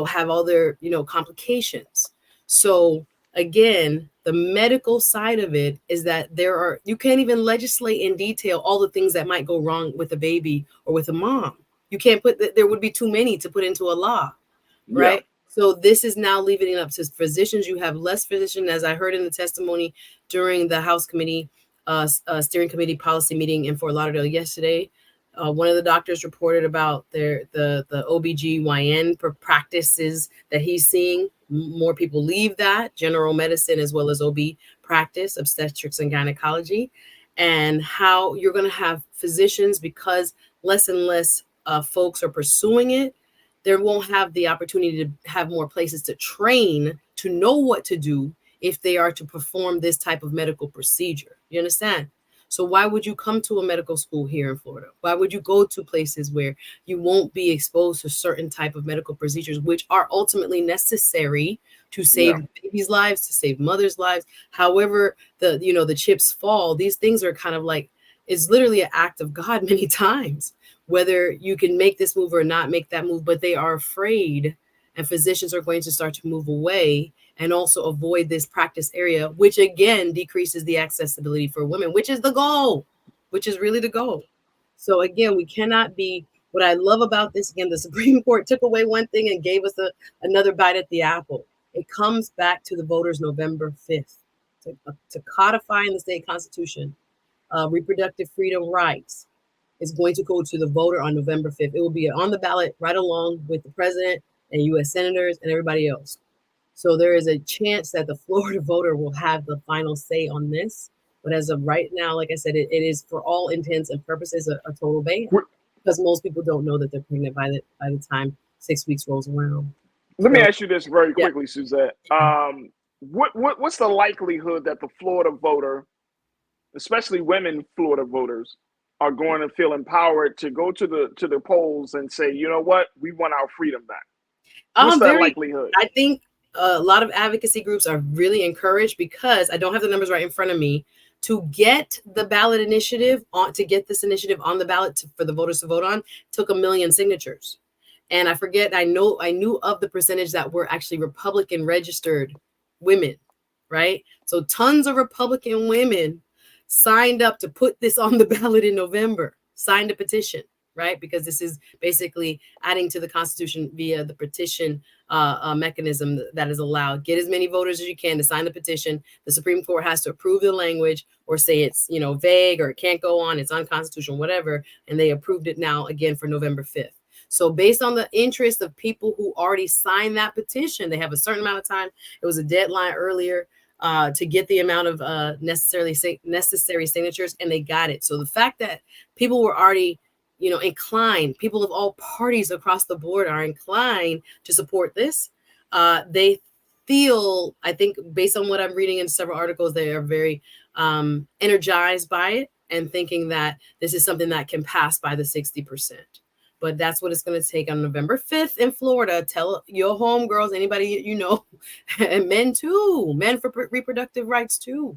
have all their, complications. So again, the medical side of it is that you can't even legislate in detail all the things that might go wrong with a baby or with a mom. You can't there would be too many to put into a law, right? Yeah. So this is now leaving it up to physicians. You have less physicians, as I heard in the testimony during the House Committee, Steering Committee policy meeting in Fort Lauderdale yesterday. One of the doctors reported about the OBGYN practices that he's seeing. More people leave that, general medicine as well as OB practice, obstetrics and gynecology, and how you're going to have physicians, because less and less folks are pursuing it. There won't have the opportunity to have more places to train to know what to do if they are to perform this type of medical procedure. You understand? So why would you come to a medical school here in Florida? Why would you go to places where you won't be exposed to certain type of medical procedures, which are ultimately necessary to save babies' lives, to save mothers' lives? However, the chips fall, these things are kind of like, it's literally an act of God many times, whether you can make this move or not make that move, but they are afraid, and physicians are going to start to move away and also avoid this practice area, which again decreases the accessibility for women, which is the goal, which is really the goal. So again, we cannot be, what I love about this, again, the Supreme Court took away one thing and gave us another bite at the apple. It comes back to the voters November 5th to codify in the state constitution reproductive freedom rights is going to go to the voter on November 5th. It will be on the ballot right along with the president and U.S. senators and everybody else. So there is a chance that the Florida voter will have the final say on this. But as of right now, like I said, it is for all intents and purposes a total ban, because most people don't know that they're pregnant by the time 6 weeks rolls around. Let me ask you this very quickly, Suzette. What's the likelihood that the Florida voter, especially women Florida voters, are going to feel empowered to go to the polls and say, you know what, we want our freedom back? What's that likelihood? I think a lot of advocacy groups are really encouraged, because I don't have the numbers right in front of me, to get the ballot initiative to get this initiative on the ballot for the voters to vote on took 1 million signatures. And I knew of the percentage that were actually Republican registered women, right? So tons of Republican women signed up to put this on the ballot in November, signed a petition, right? Because this is basically adding to the Constitution via the petition mechanism that is allowed. Get as many voters as you can to sign the petition. The Supreme Court has to approve the language or say it's, you know, vague or it can't go on, it's unconstitutional, whatever. And they approved it now again for November 5th. So based on the interest of people who already signed that petition, they have a certain amount of time. It was a deadline earlier to get the amount of necessary signatures, and they got it. So the fact that people were already, you know, inclined, people of all parties across the board are inclined to support this. They feel, I think, based on what I'm reading in several articles, they are very energized by it and thinking that this is something that can pass by the 60%. But that's what it's going to take on November 5th in Florida. Tell your homegirls, anybody you know, and men too, men for reproductive rights too.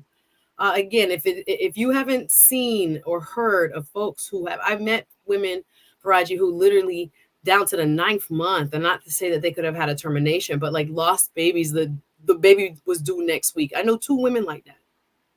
Again, if you haven't seen or heard of folks who have, I've met women, Farajii, who literally down to the 9th month, and not to say that they could have had a termination, but like lost babies. The baby was due next week. I know 2 women like that,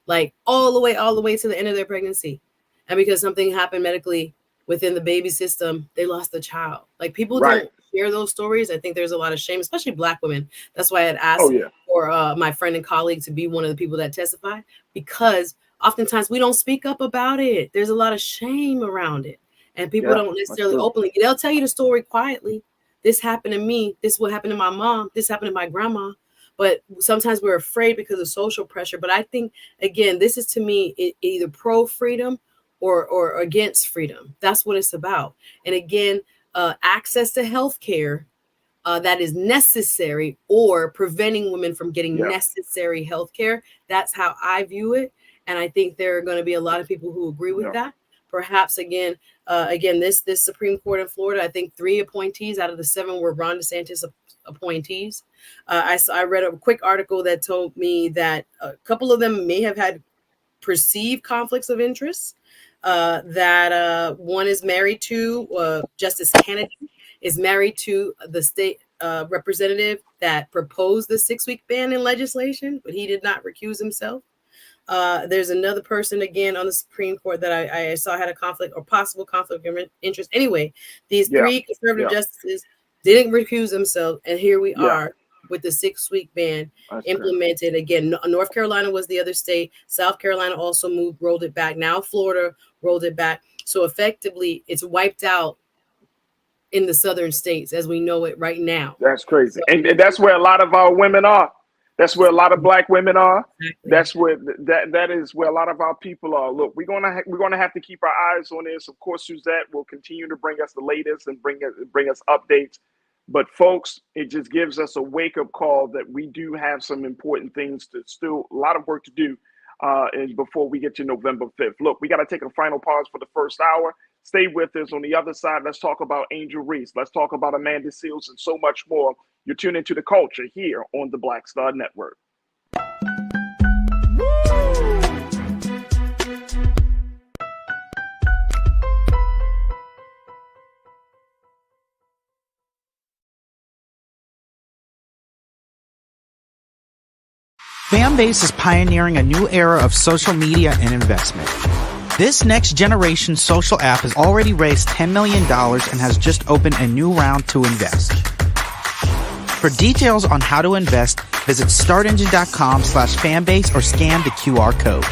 like all the way to the end of their pregnancy, and because something happened medically within the baby system, they lost the child. Like people don't share those stories. I think there's a lot of shame, especially Black women. That's why I had asked for my friend and colleague to be one of the people that testify, because oftentimes we don't speak up about it. There's a lot of shame around it, and people don't necessarily openly. They'll tell you the story quietly. This happened to me. This is what happened to my mom. This happened to my grandma. But sometimes we're afraid because of social pressure. But I think, again, this is to me either pro-freedom or against freedom. That's what it's about. And again, access to healthcare that is necessary, or preventing women from getting necessary healthcare. That's how I view it. And I think there are going to be a lot of people who agree with that. Perhaps again, this Supreme Court in Florida, I think 3 appointees out of the 7 were Ron DeSantis appointees. I read a quick article that told me that a couple of them may have had perceived conflicts of interest. That one is married to Justice Kennedy, is married to the state representative that proposed the 6-week ban in legislation, but he did not recuse himself. There's another person again on the Supreme Court that I saw had a conflict or possible conflict of interest. Anyway, these 3 conservative justices didn't recuse themselves, and here we are with the 6-week ban implemented. Again, North Carolina was the other state. South Carolina also rolled it back. Now Florida rolled it back. So effectively, it's wiped out in the southern states as we know it right now. That's crazy. So, and that's where a lot of our women are. That's where a lot of Black women are. Exactly. That's where that is where a lot of our people are. Look, we're gonna have to keep our eyes on this. Of course, Suzette will continue to bring us the latest and bring us updates. But folks, it just gives us a wake-up call that we do have some important things to still, a lot of work to do and before we get to November 5th. Look, we got to take a final pause for the first hour. Stay with us. On the other side, let's talk about Angel Reese. Let's talk about Amanda Seales and so much more. You're tuned into The Culture here on the Black Star Network. Fanbase is pioneering a new era of social media and investment. This next generation social app has already raised $10 million and has just opened a new round to invest. For details on how to invest, visit startengine.com/fanbase or scan the QR code.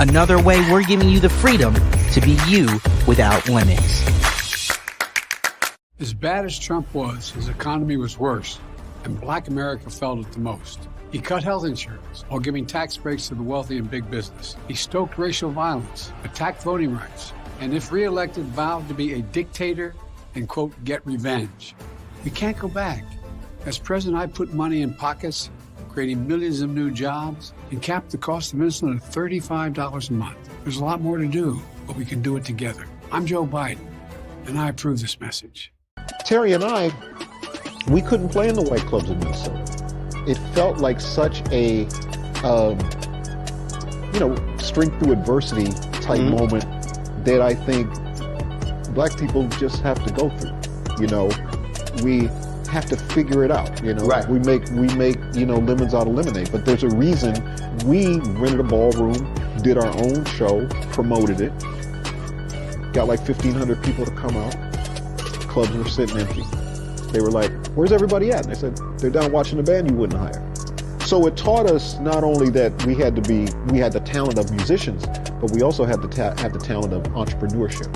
Another way we're giving you the freedom to be you without limits. As bad as Trump was, his economy was worse, and Black America felt it the most. He cut health insurance while giving tax breaks to the wealthy and big business. He stoked racial violence, attacked voting rights, and if reelected, vowed to be a dictator and, quote, get revenge. We can't go back. As president, I put money in pockets, creating millions of new jobs, and capped the cost of insulin at $35 a month. There's a lot more to do, but we can do it together. I'm Joe Biden, and I approve this message. Terry and I, we couldn't play in the white clubs in Minnesota. It felt like such a, strength through adversity type moment that I think Black people just have to go through. You know, we have to figure it out. You know, Right. we make lemons out of lemonade. But there's a reason we rented a ballroom, did our own show, promoted it, got like 1,500 people to come out. Clubs were sitting empty. They were like, "Where's everybody at?" And they said, "They're down watching the band you wouldn't hire." So it taught us not only that we had the talent of musicians, but we also had to have the talent of entrepreneurship.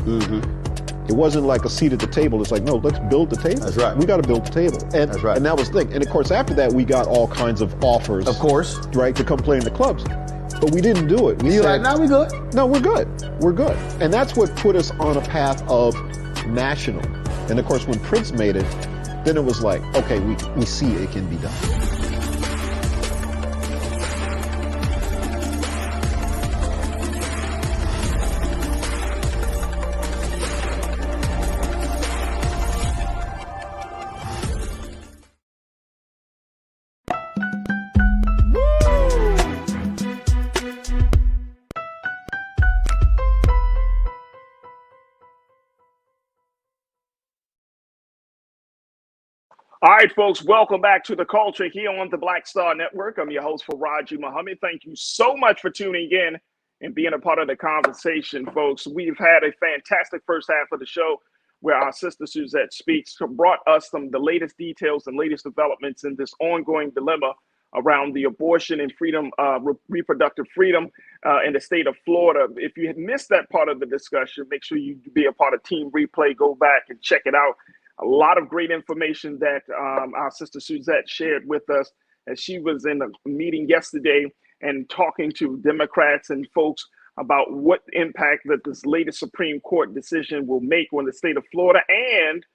It wasn't like a seat at the table. It's like, no, let's build the table. That's right. We got to build the table. And, That's right. And that was the thing. And of course, after that, we got all kinds of offers. Of course. Right, to come play in the clubs. But we didn't do it. We You're said, like, no, we good. No, we're good. We're good. And that's what put us on a path of national. And of course, when Prince made it, then it was like, okay, we see it can be done. All right, folks, welcome back to The Culture here on the Black Star Network. I'm your host, Farajii Muhammad. Thank you so much for tuning in and being a part of the conversation, folks. We've had a fantastic first half of the show where our sister Suzette Speaks brought us the latest details and latest developments in this ongoing dilemma around the abortion and freedom, reproductive freedom in the state of Florida. If you had missed that part of the discussion, make sure you be a part of Team Replay. Go back and check it out. A lot of great information that our sister Suzette shared with us as she was in a meeting yesterday and talking to Democrats and folks about what impact that this latest Supreme Court decision will make on the state of Florida and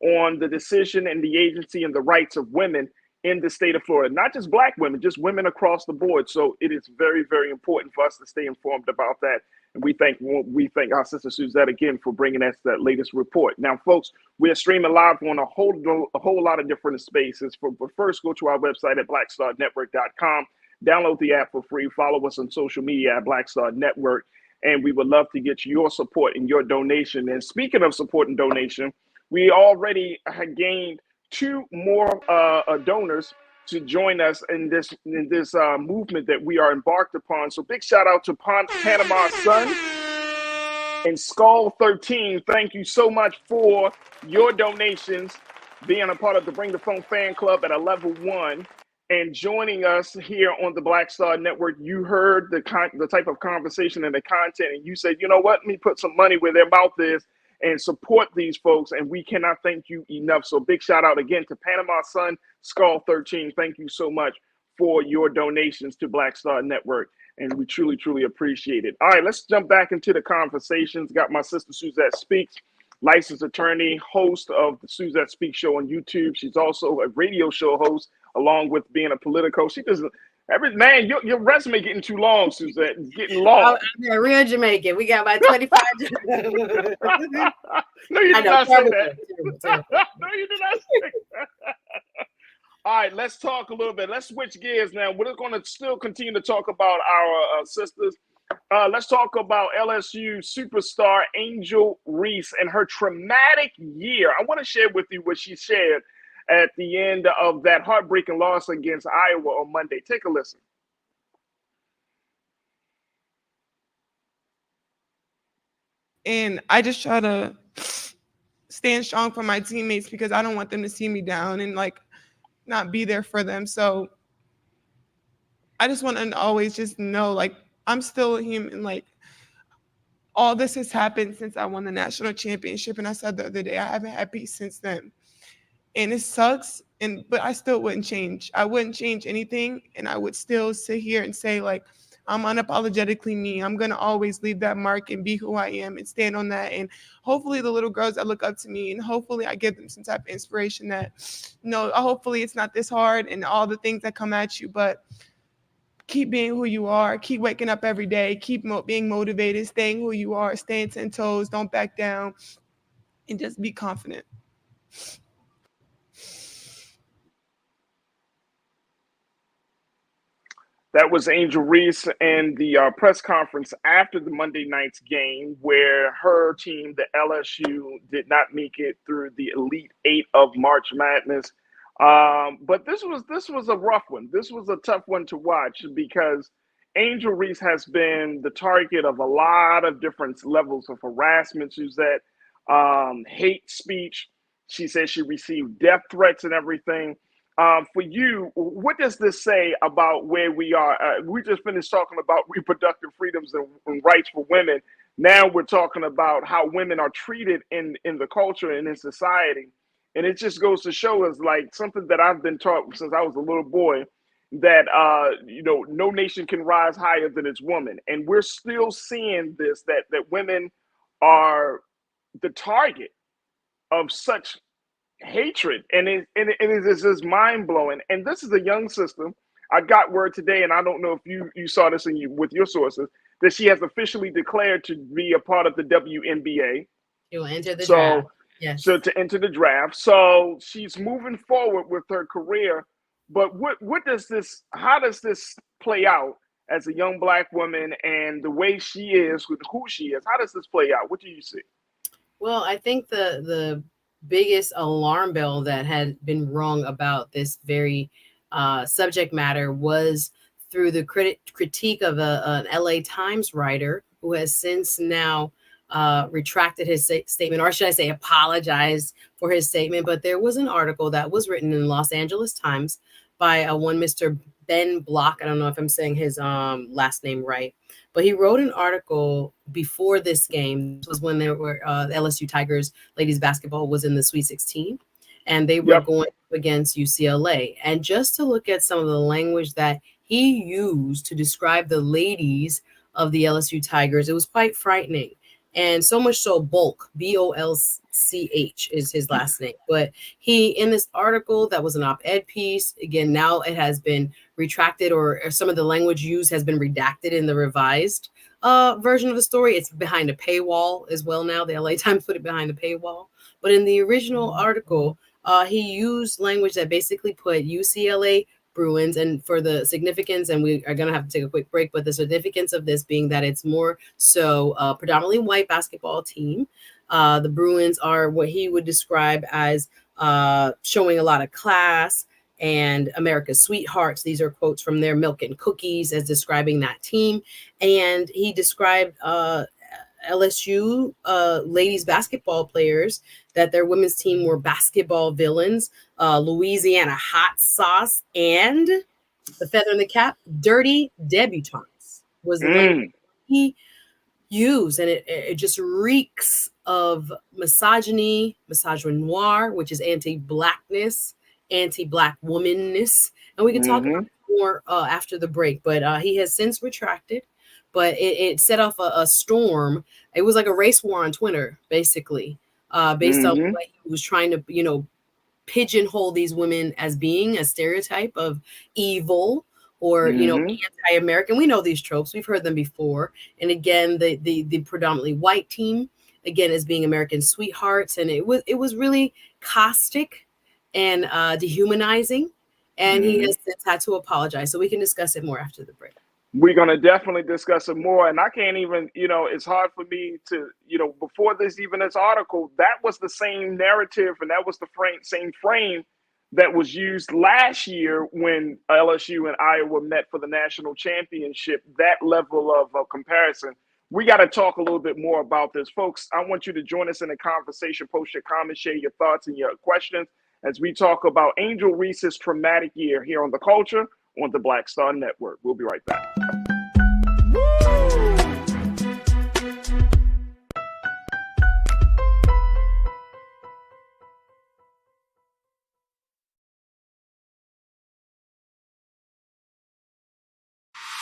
on the decision and the agency and the rights of women in the state of Florida. Not just Black women, just women across the board. So it is very, very important for us to stay informed about that. And we thank our sister Suzette again for bringing us that latest report. Now, folks, we're streaming live on a whole lot of different spaces. But first, go to our website at blackstarnetwork.com. Download the app for free. Follow us on social media at Black Star Network. And we would love to get your support and your donation. And speaking of support and donation, we already have gained 2 more donors to join us in this movement that we are embarked upon. So big shout out to Panama Sun and Skull 13. Thank you so much for your donations, being a part of the Bring the Phone fan club at a level 1 and joining us here on the Black Star Network. You heard the type of conversation and the content, and you said, you know what, let me put some money where their mouth is and support these folks, and we cannot thank you enough. So big shout out again to Panama Sun, Skull 13. Thank you so much for your donations to Black Star Network, and we truly, truly appreciate it. All right, let's jump back into the conversations. Got my sister Suzette Speaks, licensed attorney, host of the Suzette Speaks show on YouTube. She's also a radio show host, along with being a Politico. She does your resume getting too long, Suzette. It's getting long. I'm real Jamaican. We got about 25. No, you did not say that. No, you did not say that. All right, let's talk a little bit. Let's switch gears now. We're going to still continue to talk about our sisters. Let's talk about LSU superstar Angel Reese and her traumatic year. I want to share with you what she shared at the end of that heartbreaking loss against Iowa on Monday. Take a listen. And I just try to stand strong for my teammates because I don't want them to see me down and like not be there for them. So I just want to always just know, like, I'm still a human. Like, all this has happened since I won the national championship. And I said the other day, I haven't had peace since then. And it sucks, but I still wouldn't change. I wouldn't change anything, and I would still sit here and say, like, I'm unapologetically me. I'm going to always leave that mark and be who I am and stand on that. And hopefully the little girls that look up to me, and hopefully I give them some type of inspiration that, hopefully it's not this hard and all the things that come at you, but keep being who you are. Keep waking up every day. Keep being motivated, staying who you are, staying 10 toes, don't back down, and just be confident. That was Angel Reese in the press conference after the Monday night's game, where her team, the LSU, did not make it through the Elite Eight of March Madness. But this was a rough one. This was a tough one to watch because Angel Reese has been the target of a lot of different levels of harassment. She was at hate speech. She said she received death threats and everything. For you, what does this say about where we are? We just finished talking about reproductive freedoms and rights for women. Now we're talking about how women are treated in the culture and in society. And it just goes to show us, like, something that I've been taught since I was a little boy, that, no nation can rise higher than its woman. And we're still seeing this, that women are the target of such hatred, and it is just mind blowing. And this is a young sister. I got word today, and I don't know if you saw this with your sources, that she has officially declared to be a part of the WNBA. She will enter the draft. Yes. So to enter the draft. So she's moving forward with her career. But how does this play out as a young Black woman and the way she is with who she is? How does this play out? What do you see? Well, I think the biggest alarm bell that had been rung about this very subject matter was through the critique of an LA Times writer who has since now retracted his statement, or should I say apologized for his statement. But there was an article that was written in the Los Angeles Times by one Mr. Ben Block. I don't know if I'm saying his last name right, but he wrote an article before this game. This was when there were the LSU Tigers ladies basketball was in the Sweet 16, and they were going against UCLA. And just to look at some of the language that he used to describe the ladies of the LSU Tigers, it was quite frightening. And so much so, Bolch, Bolch is his last name. But he, in this article that was an op-ed piece, again, now it has been retracted, or some of the language used has been redacted in the revised version of the story. It's behind a paywall as well now. The LA Times put it behind a paywall. But in the original article, he used language that basically put UCLA Bruins, and for the significance, and we are going to have to take a quick break, but the significance of this being that it's more so a predominantly white basketball team. The Bruins are what he would describe as showing a lot of class and America's sweethearts. These are quotes from their Milk and Cookies as describing that team. And he described LSU ladies basketball players, that their women's team were basketball villains, Louisiana hot sauce, and the feather in the cap, dirty debutantes was the language he used. And it just reeks of misogyny, misogynoir, which is anti-Blackness, anti-Black womanness. And we can talk about more after the break, but he has since retracted. But it set off a storm. It was like a race war on Twitter, basically, based on what he was trying to, pigeonhole these women as being a stereotype of evil or, anti-American. We know these tropes. We've heard them before. And again, the predominantly white team, again, as being American sweethearts. And it was really caustic and dehumanizing. And he has since had to apologize. So we can discuss it more after the break. We're going to definitely discuss it more. And I can't even, it's hard for me to, before this article, that was the same narrative, and that was the same frame that was used last year when LSU and Iowa met for the national championship, that level of comparison. We got to talk a little bit more about this. Folks, I want you to join us in the conversation. Post your comments, share your thoughts and your questions as we talk about Angel Reese's traumatic year here on The Culture on the Black Star Network. We'll be right back.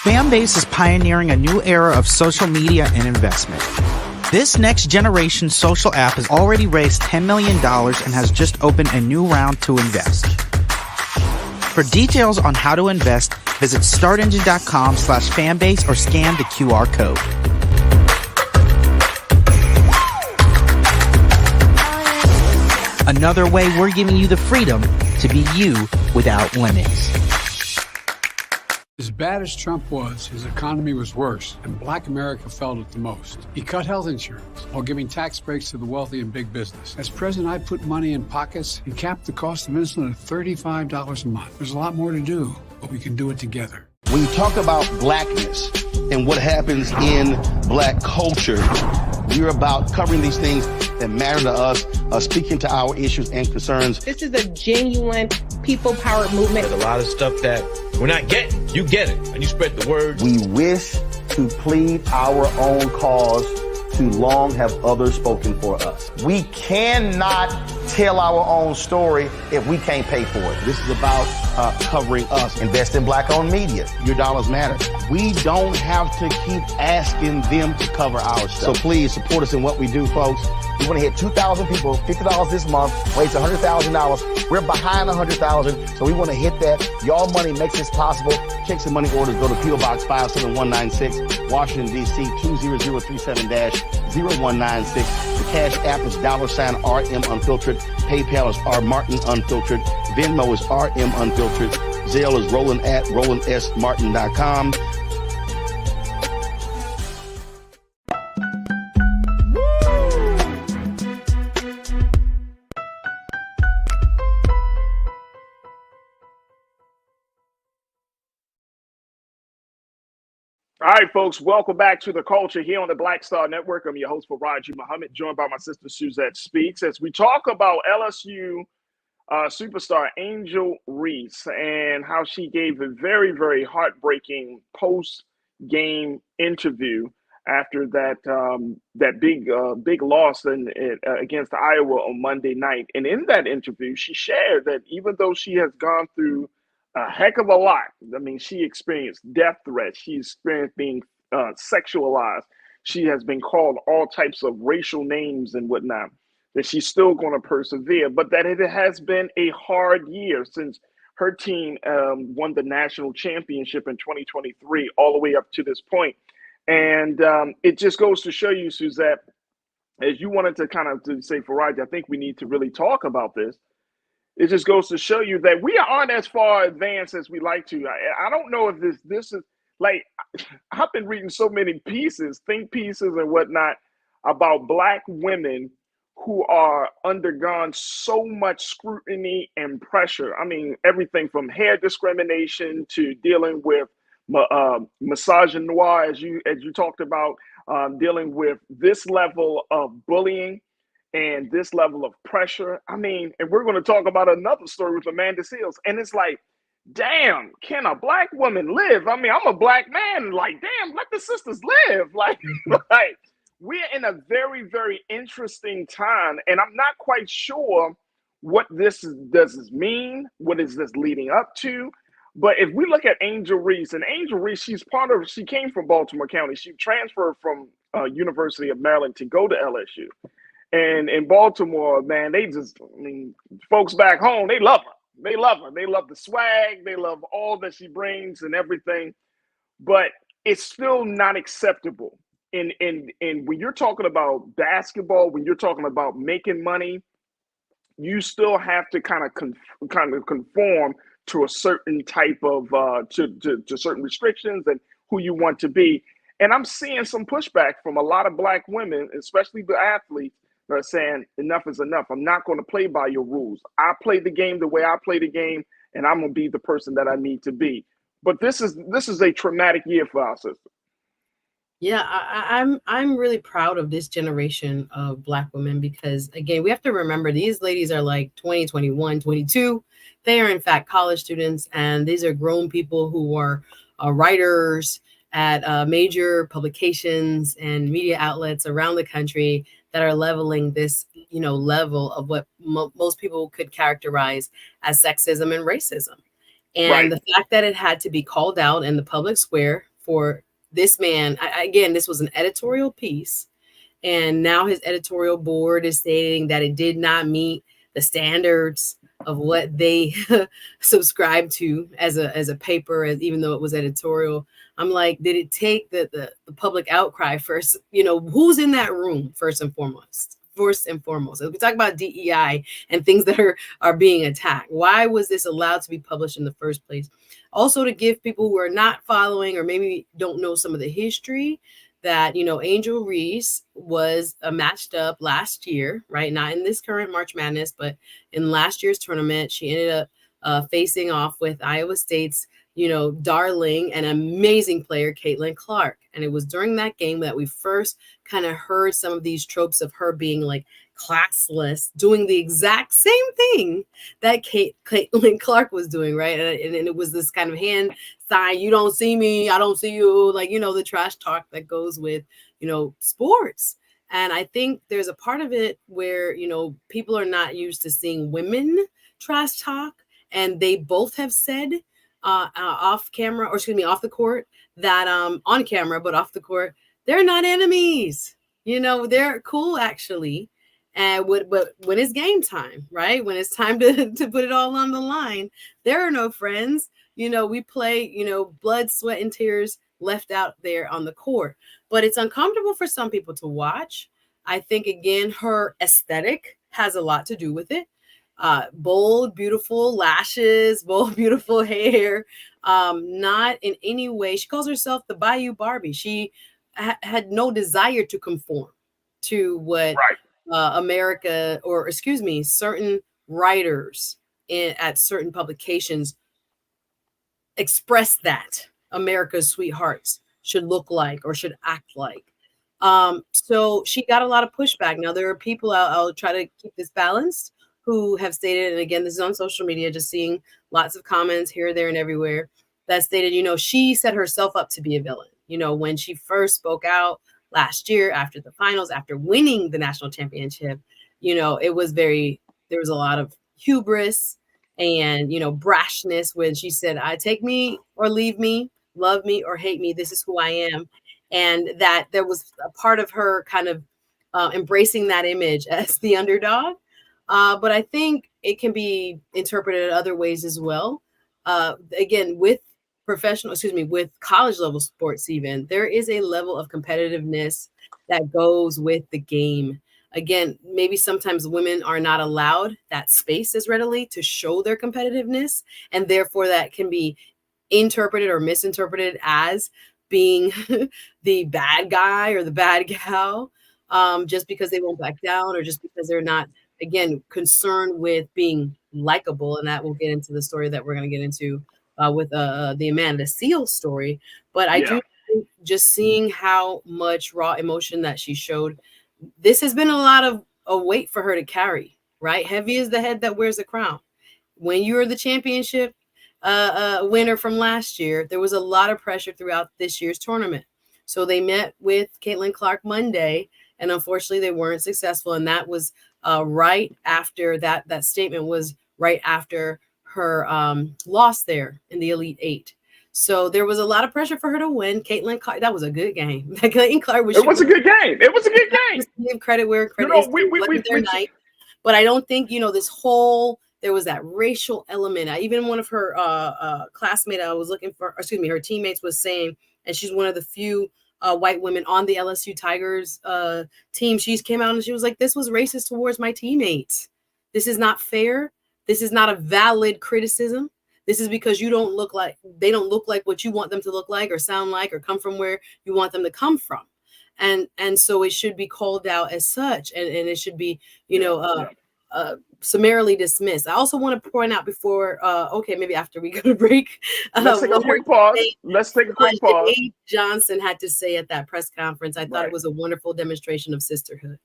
Fanbase is pioneering a new era of social media and investment. This next generation social app has already raised $10 million and has just opened a new round to invest. For details on how to invest, visit startengine.com/fanbase or scan the QR code. Another way we're giving you the freedom to be you without limits. As bad as Trump was, his economy was worse, and Black America felt it the most. He cut health insurance while giving tax breaks to the wealthy and big business. As president, I put money in pockets and capped the cost of insulin at $35 a month. There's a lot more to do, but we can do it together. When you talk about blackness and what happens in black culture, we're about covering these things that matter to us, speaking to our issues and concerns. This is a genuine people-powered movement. There's a lot of stuff that we're not getting. You get it, and you spread the word. We wish to plead our own cause. Too long have others spoken for us. We cannot tell our own story if we can't pay for it. This is about covering us. Invest in black-owned media. Your dollars matter. We don't have to keep asking them to cover our stuff. So please support us in what we do, folks. We want to hit 2,000 people, $50 this month, raise $100,000. We're behind 100,000, so we want to hit that. Y'all money makes this possible. Checks and money orders go to P.O. Box 57196, Washington, D.C. 20037-0196. The Cash App is $RM Unfiltered. PayPal is R Martin Unfiltered. Venmo is RM Unfiltered. Zelle is roland@rolandsmartin.com. All right, folks, welcome back to The Culture here on the Black Star Network. I'm your host, Farajii Muhammad, joined by my sister, Suzette Speaks, as we talk about LSU superstar Angel Reese and how she gave a very, very heartbreaking post-game interview after that big loss against Iowa on Monday night. And in that interview, she shared that even though she has gone through a heck of a lot. I mean, she experienced death threats. She experienced being sexualized. She has been called all types of racial names and whatnot, that she's still going to persevere, but that it has been a hard year since her team won the national championship in 2023 all the way up to this point. And it just goes to show you, Suzette, as you wanted to kind of say, Farajii, I think we need to really talk about this. It just goes to show you that we aren't as far advanced as we like to. I don't know if this is like, I've been reading so many think pieces and whatnot about Black women who are undergone so much scrutiny and pressure. I mean, everything from hair discrimination to dealing with misogynoir, as you talked about, dealing with this level of bullying and this level of pressure. I mean, and we're going to talk about another story with Amanda Seals. And it's like, damn, can a Black woman live? I mean, I'm a Black man. Like, damn, let the sisters live. Like, we're in a very, very interesting time. And I'm not quite sure what does this mean? What is this leading up to? But if we look at Angel Reese, and Angel Reese, she came from Baltimore County. She transferred from University of Maryland to go to LSU. And in Baltimore, man, folks back home, they love her. They love her. They love the swag. They love all that she brings and everything. But it's still not acceptable. And when you're talking about basketball, when you're talking about making money, you still have to kind of conform to a certain type of to certain restrictions and who you want to be. And I'm seeing some pushback from a lot of Black women, especially the athletes, that are saying enough is enough. I'm not going to play by your rules. I play the game the way I play the game, and I'm going to be the person that I need to be. But this is a traumatic year for our system. Yeah, I'm really proud of this generation of Black women because, again, we have to remember these ladies are like 20, 21, 22. They are, in fact, college students, and these are grown people who are writers at major publications and media outlets around the country that are leveling this, level of what most people could characterize as sexism and racism. And the fact that it had to be called out in the public square for this man, again, this was an editorial piece, and now his editorial board is stating that it did not meet the standards of what they subscribed to as a paper, even though it was editorial. I'm like, did it take the public outcry first? Who's in that room first and foremost? first and foremost, as we talk about DEI and things that are being attacked, why was this allowed to be published in the first place? Also, to give people who are not following or maybe don't know some of the history, that, you know, Angel Reese was matched up last year, right? Not in this current March Madness, but in last year's tournament. She ended up facing off with Iowa State's, you know, darling and amazing player, Caitlin Clark. And it was during that game that we first kind of heard some of these tropes of her being like classless, doing the exact same thing that Caitlin Clark was doing, right? And it was this kind of hand sign, you don't see me, I don't see you, like, you know, the trash talk that goes with, you know, sports. And I think there's a part of it where, you know, people are not used to seeing women trash talk. And they both have said off camera, or excuse me, off the court, that on camera, but off the court, they're not enemies. You know, they're cool actually. And but when it's game time, right? When it's time to put it all on the line, there are no friends. You know, we play, you know, blood, sweat, and tears left out there on the court. But it's uncomfortable for some people to watch. I think, again, her aesthetic has a lot to do with it. Bold, beautiful lashes, bold, beautiful hair. Not in any way. She calls herself the Bayou Barbie. She had no desire to conform to what America, or excuse me, certain writers at certain publications express that America's sweethearts should look like or should act like. So she got a lot of pushback. Now, there are people, I'll try to keep this balanced, who have stated, and again, this is on social media, just seeing lots of comments here, there, and everywhere, that stated, you know, she set herself up to be a villain. You know, when she first spoke out last year after the finals, after winning the national championship, you know, there was a lot of hubris and, you know, brashness when she said, I take me or leave me, love me or hate me, this is who I am. And that there was a part of her kind of embracing that image as the underdog. But I think it can be interpreted other ways as well. Again, with with college level sports, even, there is a level of competitiveness that goes with the game. Again, maybe sometimes women are not allowed that space as readily to show their competitiveness, and therefore that can be interpreted or misinterpreted as being the bad guy or the bad gal, just because they won't back down, or just because they're not, again, concerned with being likable. And that we'll get into the story that we're going to get into with the Amanda Seales story. But I do think just seeing how much raw emotion that she showed, this has been a lot of a weight for her to carry, right? Heavy is the head that wears the crown. When you're the championship winner from last year, there was a lot of pressure throughout this year's tournament. So they met with Caitlin Clark Monday, and unfortunately they weren't successful. And that was right after that statement was right after her loss there in the Elite Eight. So there was a lot of pressure for her to win. Caitlin Clark, that was a good game. Caitlin Clark was. It was a good game. It was a good game. Give credit where credit is. Their night. But I don't think, you know, there was that racial element. Even one of her classmates her teammates was saying, and she's one of the few white women on the LSU Tigers team. She came out and she was like, this was racist towards my teammates. This is not fair. This is not a valid criticism. This is because they don't look like what you want them to look like or sound like or come from where you want them to come from. And so it should be called out as such. And it should be, summarily dismissed. I also want to point out before, maybe after we go to break. Let's take a quick pause. Dave Johnson had to say at that press conference. I thought it was a wonderful demonstration of sisterhood.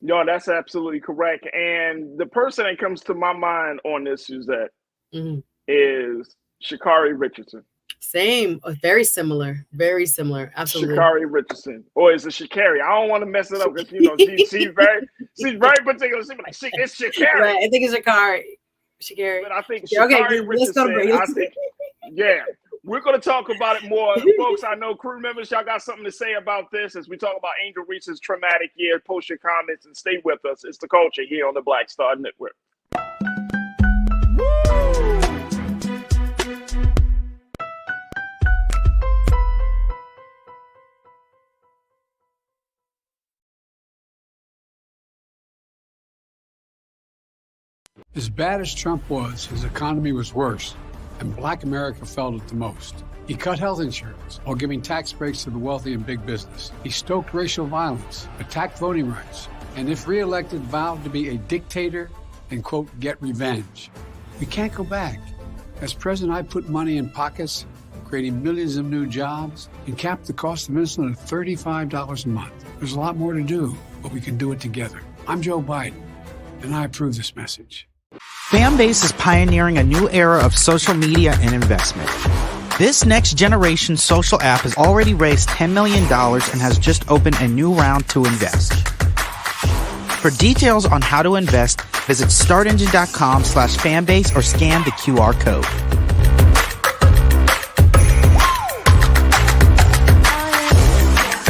No, that's absolutely correct. And the person that comes to my mind on this, Suzette, is Sha'Carri Richardson. Same, very similar, absolutely. Sha'Carri Richardson, or is it Sha'Carri? I don't want to mess it up because she's very particular. She's like, it's Sha'Carri. Right, I think it's Sha'Carri. But I think Sha'Carri Richardson. We're going to talk about it more, folks. I know crew members, y'all got something to say about this as we talk about Angel Reese's traumatic year. Post your comments and stay with us. It's The Culture here on the Black Star Network. As bad as Trump was, his economy was worse, and Black America felt it the most. He cut health insurance while giving tax breaks to the wealthy and big business. He stoked racial violence, attacked voting rights, and if reelected, vowed to be a dictator and, quote, get revenge. We can't go back. As president, I put money in pockets, creating millions of new jobs, and capped the cost of insulin at $35 a month. There's a lot more to do, but we can do it together. I'm Joe Biden, and I approve this message. Fanbase is pioneering a new era of social media and investment. This next generation social app has already raised $10 million and has just opened a new round to invest. For details on how to invest, visit startengine.com/fanbase or scan the QR code.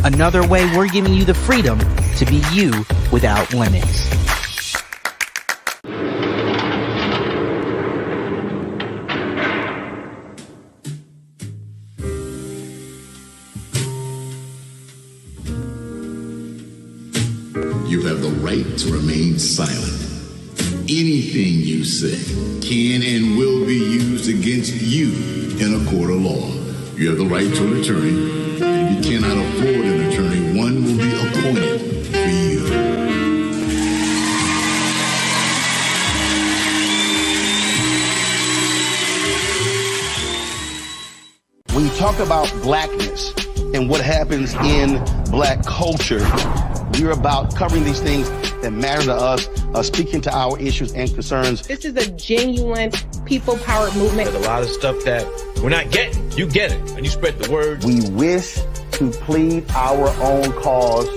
Another way we're giving you the freedom to be you without limits. You have the right to remain silent. Anything you say can and will be used against you in a court of law. You have the right to an attorney. And if you cannot afford an attorney, one will be appointed for you. When you talk about blackness and what happens in black culture, we're about covering these things that matter to us, speaking to our issues and concerns. This is a genuine people-powered movement. There's a lot of stuff that we're not getting. You get it, and you spread the word. We wish to plead our own cause.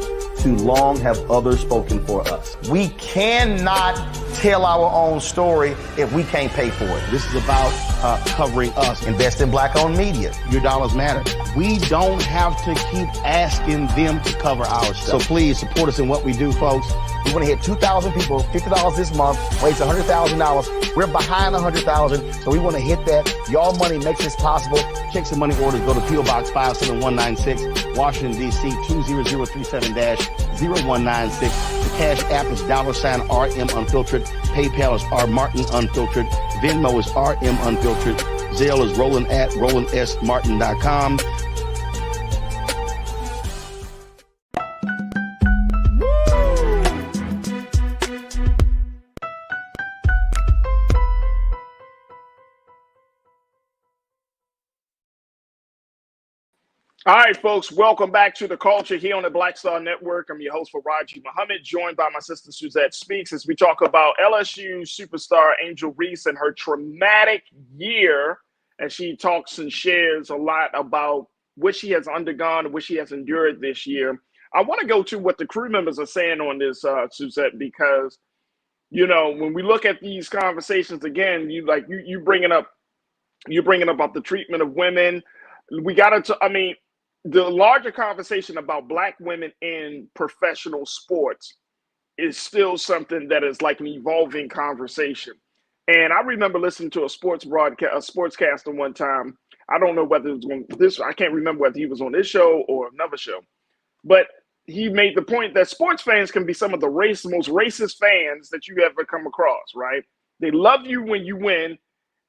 Too long have others spoken for us. We cannot tell our own story if we can't pay for it. This is about covering us. Invest in black-owned media. Your dollars matter. We don't have to keep asking them to cover our stuff. So please support us in what we do, folks. We want to hit 2,000 people, $50 this month, raise $100,000. We're behind 100,000, so we want to hit that. Y'all money makes this possible. Checks and money orders go to PO Box 57196, Washington, D.C. 20037-0196. The Cash App is $RM Unfiltered. PayPal is R Martin Unfiltered. Venmo is RM Unfiltered. Zelle is Roland at RolandSMartin.com. All right, folks, welcome back to The Culture here on the Black Star Network. I'm your host, Farajii Muhammad, joined by my sister, Suzette Speaks, as we talk about LSU superstar Angel Reese and her traumatic year, as she talks and shares a lot about what she has undergone and what she has endured this year. I want to go to what the crew members are saying on this, Suzette, because, you know, when we look at these conversations again, you bringing up about the treatment of women. We got to, I mean, the larger conversation about Black women in professional sports is still something that is like an evolving conversation. And I remember listening to a sportscaster one time. I don't know whether it was on this, I can't remember whether he was on this show or another show, but he made the point that sports fans can be some of the most racist fans that you ever come across, right? They love you when you win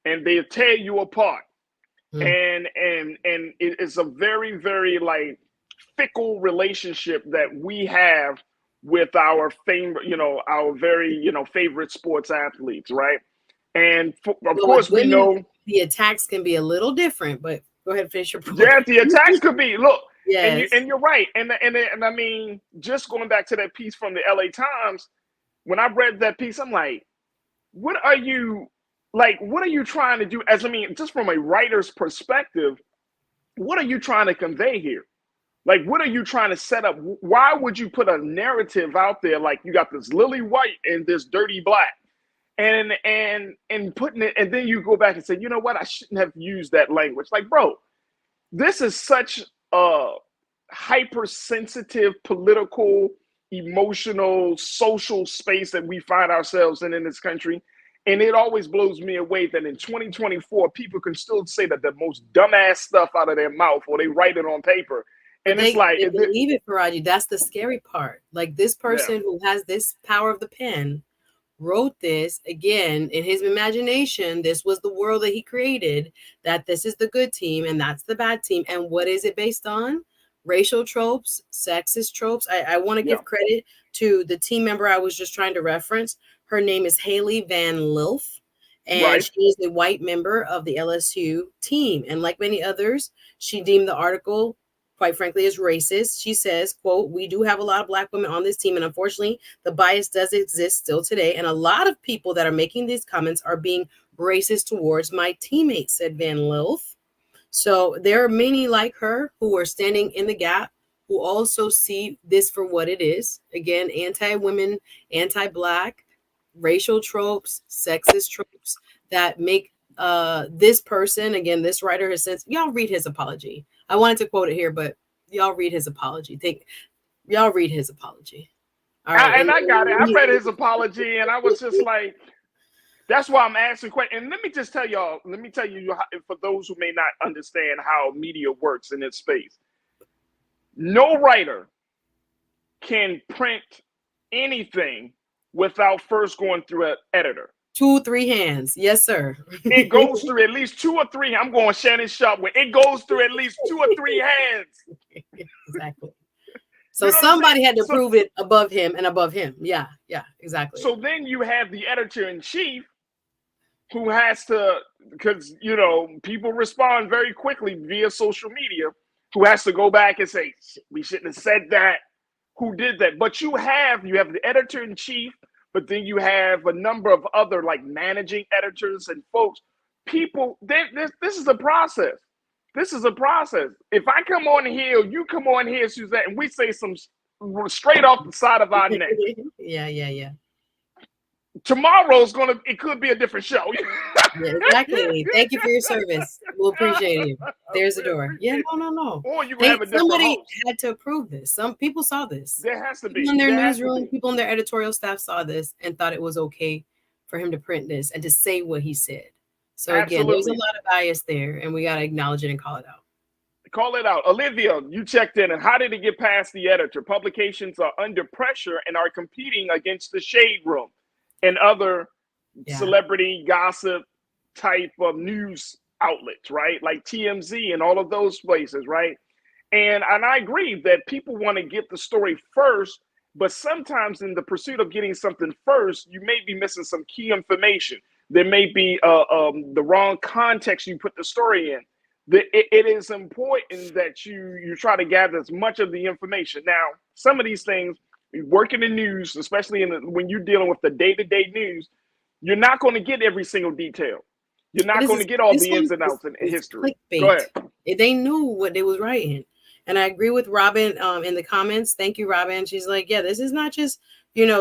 and they tear you apart. And it's a very, very like fickle relationship that we have with our favorite sports athletes, right? And of course, we know the attacks can be a little different, but go ahead and finish your point. Yeah, the attacks could be. Look, yes. and you're right. And I mean, just going back to that piece from the LA Times, when I read that piece, I'm like, what are you trying to do? Just from a writer's perspective, what are you trying to convey here? Like, what are you trying to set up? Why would you put a narrative out there like you got this lily white and this dirty black, and putting it, and then you go back and say, you know what, I shouldn't have used that language. Like, bro, this is such a hypersensitive, political, emotional, social space that we find ourselves in this country. And it always blows me away that in 2024, people can still say that the most dumbass stuff out of their mouth, or they write it on paper. And it's like, they believe it, Farajii. That's the scary part. Like, this person who has this power of the pen wrote this again in his imagination. This was the world that he created, that this is the good team and that's the bad team. And what is it based on? Racial tropes, sexist tropes. I want to give credit to the team member I was just trying to reference. Her name is Haley Van Lilf, and she is a white member of the LSU team. And like many others, she deemed the article, quite frankly, as racist. She says, quote, "We do have a lot of Black women on this team, and unfortunately, the bias does exist still today. And a lot of people that are making these comments are being racist towards my teammates," said Van Lilf. So there are many like her who are standing in the gap, who also see this for what it is. Again, anti-women, anti-Black, racial tropes, sexist tropes that make this person, again, this writer has said, y'all read his apology. I wanted to quote it here, but y'all read his apology. Y'all read his apology. All right. I got it. I read his apology and I was just like, that's why I'm asking questions. And let me tell you, for those who may not understand how media works in this space, no writer can print anything without first going through an editor. 2-3 hands. Yes, sir. It goes through at least 2 or 3. I'm going Shannon Sharp with it goes through at least 2 or 3 hands. Exactly. So somebody had to prove it above him and above him. Yeah, exactly. So then you have the editor-in-chief who has to, because, people respond very quickly via social media, who has to go back and say, we shouldn't have said that. Who did that? But you have the editor-in-chief, but then you have a number of other like managing editors and folks. People, this is a process. This is a process. If I come on here, you come on here, Suzette, and we say some straight off the side of our neck. Yeah. Tomorrow's it could be a different show. Yeah, exactly. Thank you for your service. We'll appreciate you. There's the door. Yeah, no. Or you have a different somebody host. had to approve this. Some people saw this. There has to be. People in their newsroom, people in their editorial staff saw this and thought it was okay for him to print this and to say what he said. So again, there's a lot of bias there, and we got to acknowledge it and call it out. Call it out. Olivia, you checked in, and how did it get past the editor? Publications are under pressure and are competing against the Shade Room and other celebrity gossip type of news outlets, right? Like TMZ and all of those places, right? And I agree that people want to get the story first, but sometimes in the pursuit of getting something first, you may be missing some key information. There may be the wrong context you put the story in. It is important that you try to gather as much of the information. Now, some of these things, work in the news, especially when you're dealing with the day-to-day news, you're not going to get every single detail. You're not going to get all the ins and outs in history. Go ahead. They knew what they was writing. And I agree with Robin in the comments. Thank you, Robin. She's like, yeah, this is not just,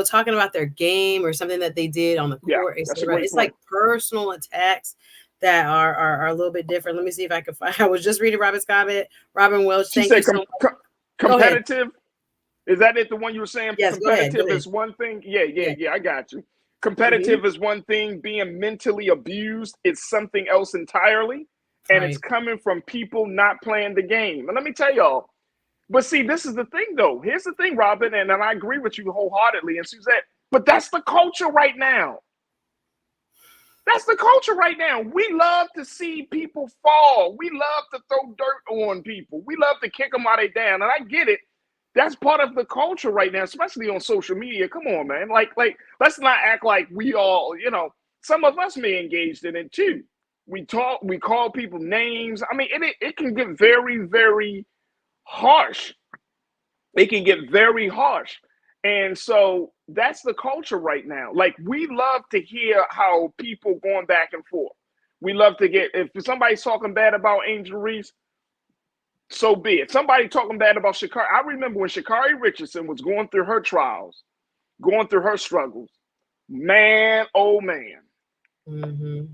talking about their game or something that they did on the court. It's like personal attacks that are a little bit different. Let me see if I can find. I was just reading Robin's comment. Robin Welch, thank you so much. Competitive. Is that it? The one you were saying? Yes, competitive go ahead. Is one thing. Yeah. I got you. Competitive is one thing. Being mentally abused is something else entirely. And it's coming from people not playing the game. And let me tell y'all, but see, this is the thing though. Here's the thing, Robin, and I agree with you wholeheartedly, and Suzette, but that's the culture right now. That's the culture right now. We love to see people fall. We love to throw dirt on people. We love to kick them while they down. And I get it. That's part of the culture right now, especially on social media. Come on, man. Like, let's not act like we all, some of us may engage in it too. We call people names. I mean, it can get very, very harsh. It can get very harsh. And so that's the culture right now. Like, we love to hear how people going back and forth. We love to if somebody's talking bad about Angel Reese, so be it. Somebody talking bad about Sha'Carri. I remember when Sha'Carri Richardson was going through her trials, going through her struggles. Man, oh man. Mm-hmm.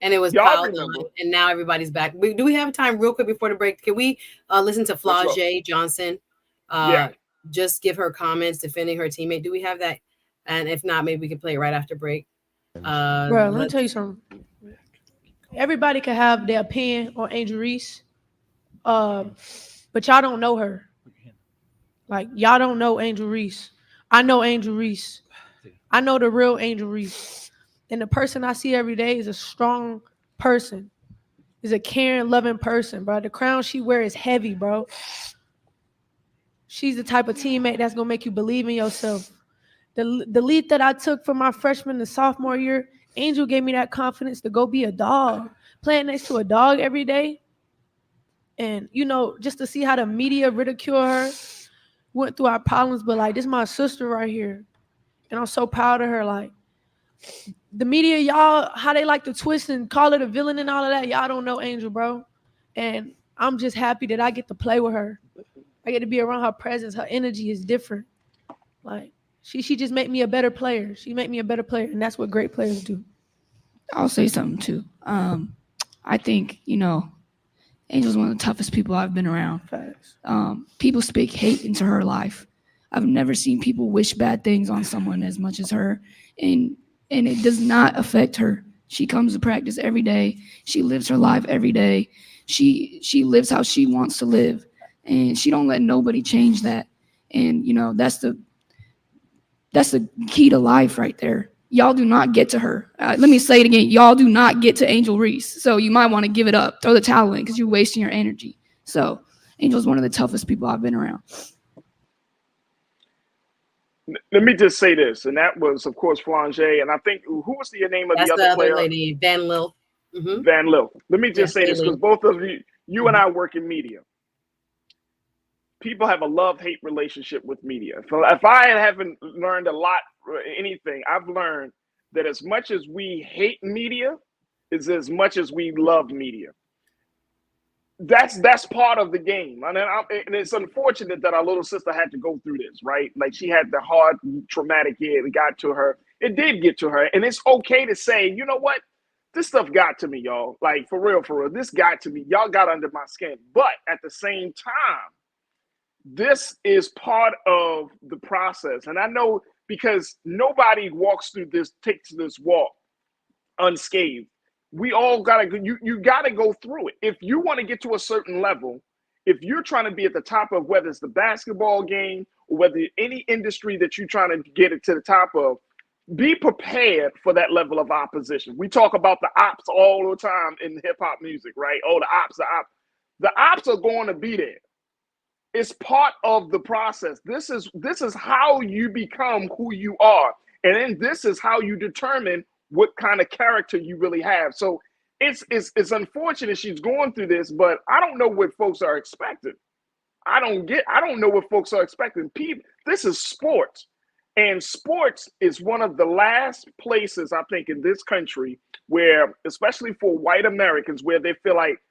And it was piled on, and now everybody's back. Do we have time real quick before the break? Can we listen to Farajii Johnson? Just give her comments defending her teammate. Do we have that? And if not, maybe we can play it right after break. Bro, let me tell you something. Everybody can have their opinion on Angel Reese, but y'all don't know her. Like, y'all don't know Angel Reese. I know Angel Reese. I know the real Angel Reese. And the person I see every day is a strong person. Is a caring, loving person, bro. The crown she wears is heavy, bro. She's the type of teammate that's gonna make you believe in yourself. The leap that I took from my freshman to sophomore year, Angel gave me that confidence to go be a dog, playing next to a dog every day. And, you know, just to see how the media ridicule her, went through our problems, but like, this is my sister right here. And I'm so proud of her. Like, the media, y'all, how they like to twist and call her a villain and all of that, y'all don't know Angel, bro. And I'm just happy that I get to play with her. I get to be around her presence. Her energy is different. Like, she just made me a better player. She made me a better player, and that's what great players do. I'll say something too. I think, you know, Angel's one of the toughest people I've been around. Facts. People speak hate into her life. I've never seen people wish bad things on someone as much as her, and it does not affect her. She comes to practice every day. She lives her life every day. She lives how she wants to live, and she don't let nobody change that. And, you know, that's the key to life right there. Y'all do not get to her. Let me say it again. Y'all do not get to Angel Reese. So you might want to give it up. Throw the towel in because you're wasting your energy. So Angel's one of the toughest people I've been around. Let me just say this, and that was, of course, Farajii, and I think, who was the name of That's the other player? lady, Van Lil. Mm-hmm. Van Lil. Let me just say this, because both of you and I work in media. People have a love-hate relationship with media. If I haven't learned a lot, anything, I've learned that as much as we hate media is as much as we love media. That's part of the game. And it's unfortunate that our little sister had to go through this, right? Like, she had the hard, traumatic year. It got to her. It did get to her. And it's okay to say, you know what? This stuff got to me, y'all. Like, for real. This got to me. Y'all got under my skin. But at the same time, this is part of the process. And I know, because nobody walks through this, takes this walk unscathed. We all gotta, you gotta go through it. If you want to get to a certain level, if you're trying to be at the top of, whether it's the basketball game or whether any industry that you're trying to get it to the top of, be prepared for that level of opposition. We talk about the ops all the time in hip hop music, right? Oh, the ops. The ops are going to be there. It's part of the process. This is how you become who you are. And then this is how you determine what kind of character you really have. So it's unfortunate she's going through this, but I don't know what folks are expecting. I don't know what folks are expecting. This is sports. And sports is one of the last places, I think, in this country where, especially for white Americans, where they feel like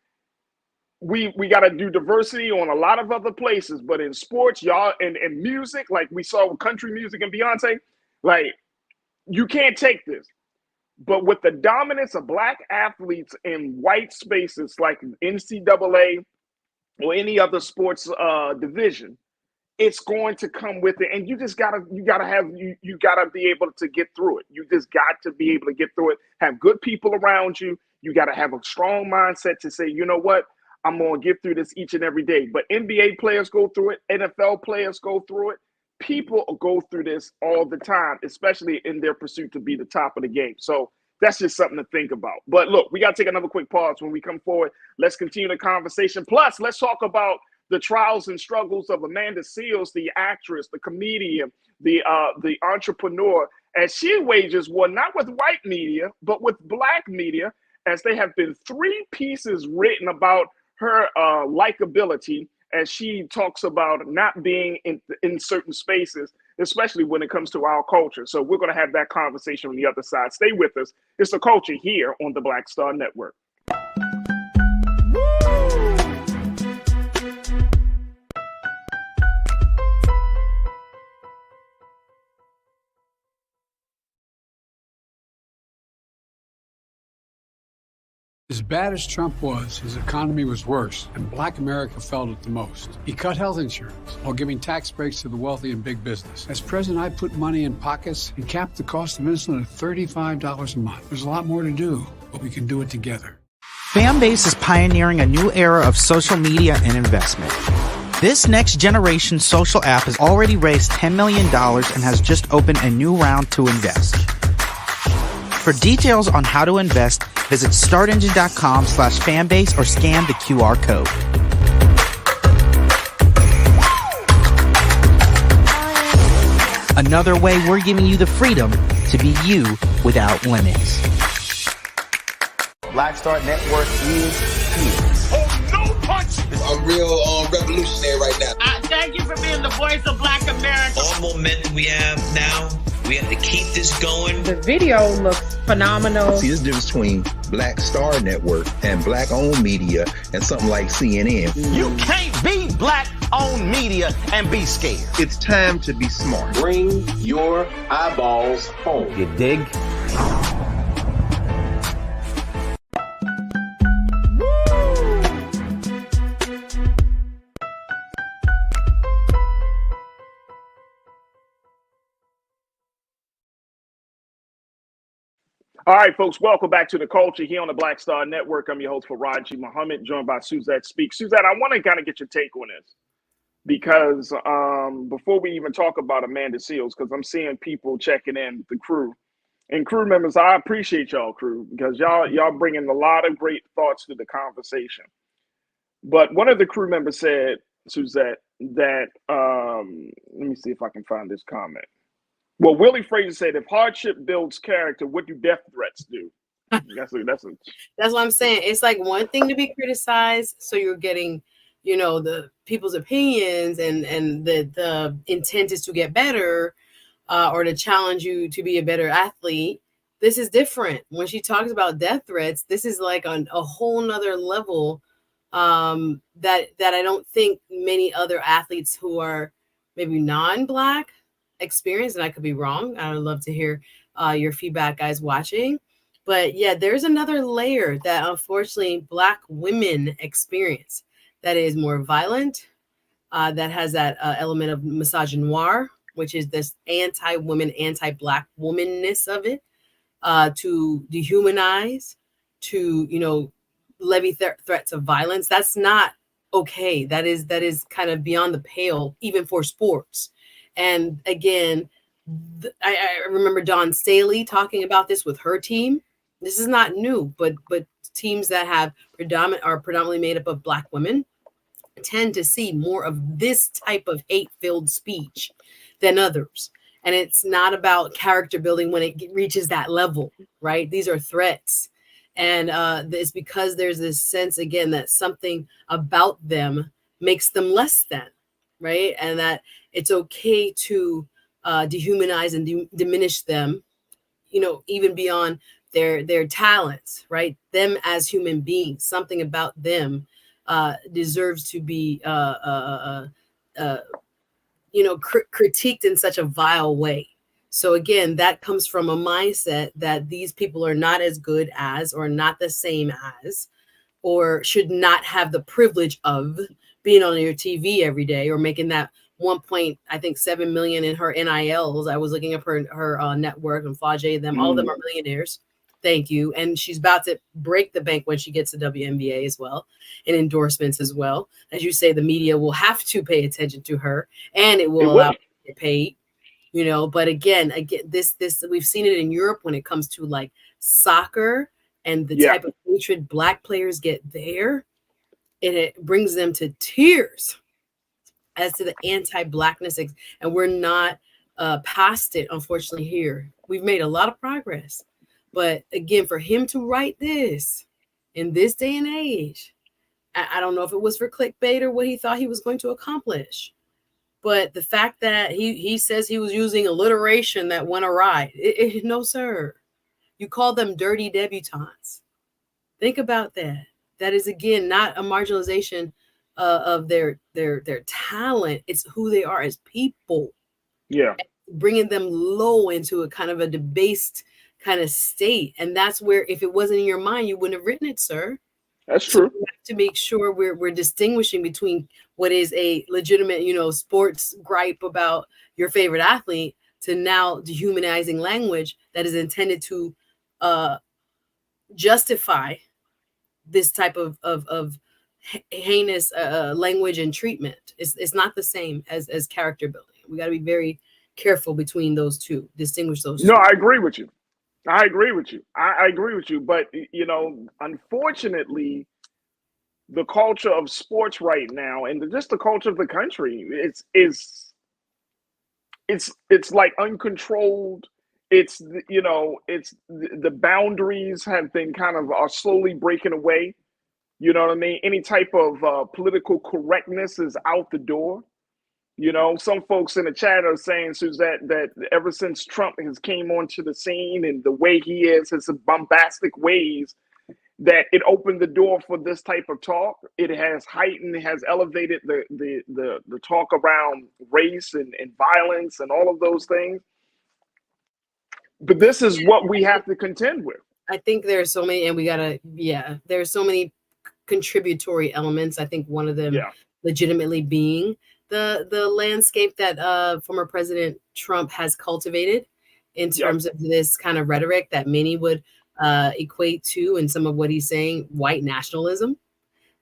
we got to do diversity on a lot of other places, but in sports, y'all, and music, like we saw with country music and Beyonce, like, you can't take this. But with the dominance of black athletes in white spaces like NCAA or any other sports division, it's going to come with it. And you gotta be able to get through it. You just got to be able to get through it. Have good people around you. You got to have a strong mindset to say, you know what? I'm going to get through this each and every day. But NBA players go through it. NFL players go through it. People go through this all the time, especially in their pursuit to be the top of the game. So that's just something to think about. But look, we got to take another quick pause. When we come forward, let's continue the conversation. Plus, let's talk about the trials and struggles of Amanda Seales, the actress, the comedian, the entrepreneur, as she wages war not with white media, but with black media, as there have been 3 pieces written about her likability, as she talks about not being in certain spaces, especially when it comes to our culture. So we're going to have that conversation on the other side. Stay with us. It's The Culture here on the Black Star Network. As bad as Trump was, his economy was worse, and Black America felt it the most. He cut health insurance while giving tax breaks to the wealthy and big business. As president, I put money in pockets and capped the cost of insulin at $35 a month. There's a lot more to do, but we can do it together. Fanbase is pioneering a new era of social media and investment. This next generation social app has already raised $10 million and has just opened a new round to invest. For details on how to invest, visit startengine.com/fanbase or scan the QR code. Another way we're giving you the freedom to be you without limits. Black Star Network is here. I'm real revolutionary right now. Thank you for being the voice of Black America. All momentum we have now, we have to keep this going. The video looks phenomenal. See, there's a difference between Black Star Network and black-owned media and something like CNN. You can't be black-owned media and be scared. It's time to be smart. Bring your eyeballs home. You dig? All right, folks, welcome back to The Culture here on the Black Star Network. I'm your host, Farajii Muhammad, joined by Suzette Speaks. Suzette, I want to kind of get your take on this because before we even talk about Amanda Seales, because I'm seeing people checking in, the crew. And crew members, I appreciate y'all, crew, because y'all bringing a lot of great thoughts to the conversation. But one of the crew members said, Suzette, that, let me see if I can find this comment. Well, Willie Fraser said, if hardship builds character, what do death threats do? That's what I'm saying. It's like one thing to be criticized, so you're getting, the people's opinions, and the intent is to get better, or to challenge you to be a better athlete. This is different. When she talks about death threats, this is like on a whole nother level that I don't think many other athletes who are maybe non-Black experience, and I could be wrong. I would love to hear your feedback, guys watching. But yeah, there's another layer that unfortunately Black women experience that is more violent, that has that element of misogynoir, which is this anti-woman, anti-Black womanness of it, to dehumanize, to levy threats of violence. That's not okay. That is kind of beyond the pale, even for sports. And again, I remember Dawn Staley talking about this with her team. This is not new, but teams that are predominantly made up of Black women tend to see more of this type of hate-filled speech than others. And it's not about character building when it reaches that level, right? These are threats. And it's because there's this sense, again, that something about them makes them less than, right? And that it's okay to dehumanize and diminish them, even beyond their talents, right? Them as human beings, something about them deserves to be, critiqued in such a vile way. So again, that comes from a mindset that these people are not as good as, or not the same as, or should not have the privilege of being on your TV every day, or making that 1.7 million in her NILs. I was looking up her network, and Farajii, all of them are millionaires. Thank you. And she's about to break the bank when she gets to WNBA as well, and endorsements as well. As you say, the media will have to pay attention to her, and it will allow her to get paid. But again, this we've seen it in Europe when it comes to like soccer and the type of hatred Black players get there, and it brings them to tears as to the anti-Blackness, and we're not past it, unfortunately. Here we've made a lot of progress, but again, for him to write this in this day and age, I don't know if it was for clickbait or what he thought he was going to accomplish, but the fact that he says he was using alliteration that went awry, no sir, you call them dirty debutantes. Think about that. That is, again, not a marginalization of their talent. It's who they are as people. Yeah. Bringing them low into a kind of a debased kind of state. And that's where, if it wasn't in your mind, you wouldn't have written it, sir. That's true. So we have to make sure we're distinguishing between what is a legitimate, sports gripe about your favorite athlete, to now dehumanizing language that is intended to justify this type of heinous language and treatment. It's not the same as character building. We got to be very careful between those two, distinguish those two. No, I agree with you. I agree with you. I agree with you. But, you know, unfortunately, the culture of sports right now and just the culture of the country, it's like uncontrolled. It's, you know, it's the boundaries have been are slowly breaking away. You know what I mean? Any type of political correctness is out the door. You know, some folks in the chat are saying, Suzette, that ever since Trump has came onto the scene and the way he is, his bombastic ways, that it opened the door for this type of talk. It has heightened, it has elevated the talk around race and violence and all of those things. But this is what we have to contend with. I think there's so many, and there's so many contributory elements. I think one of them legitimately being the landscape that former President Trump has cultivated in terms of this kind of rhetoric that many would equate to, and some of what he's saying, white nationalism,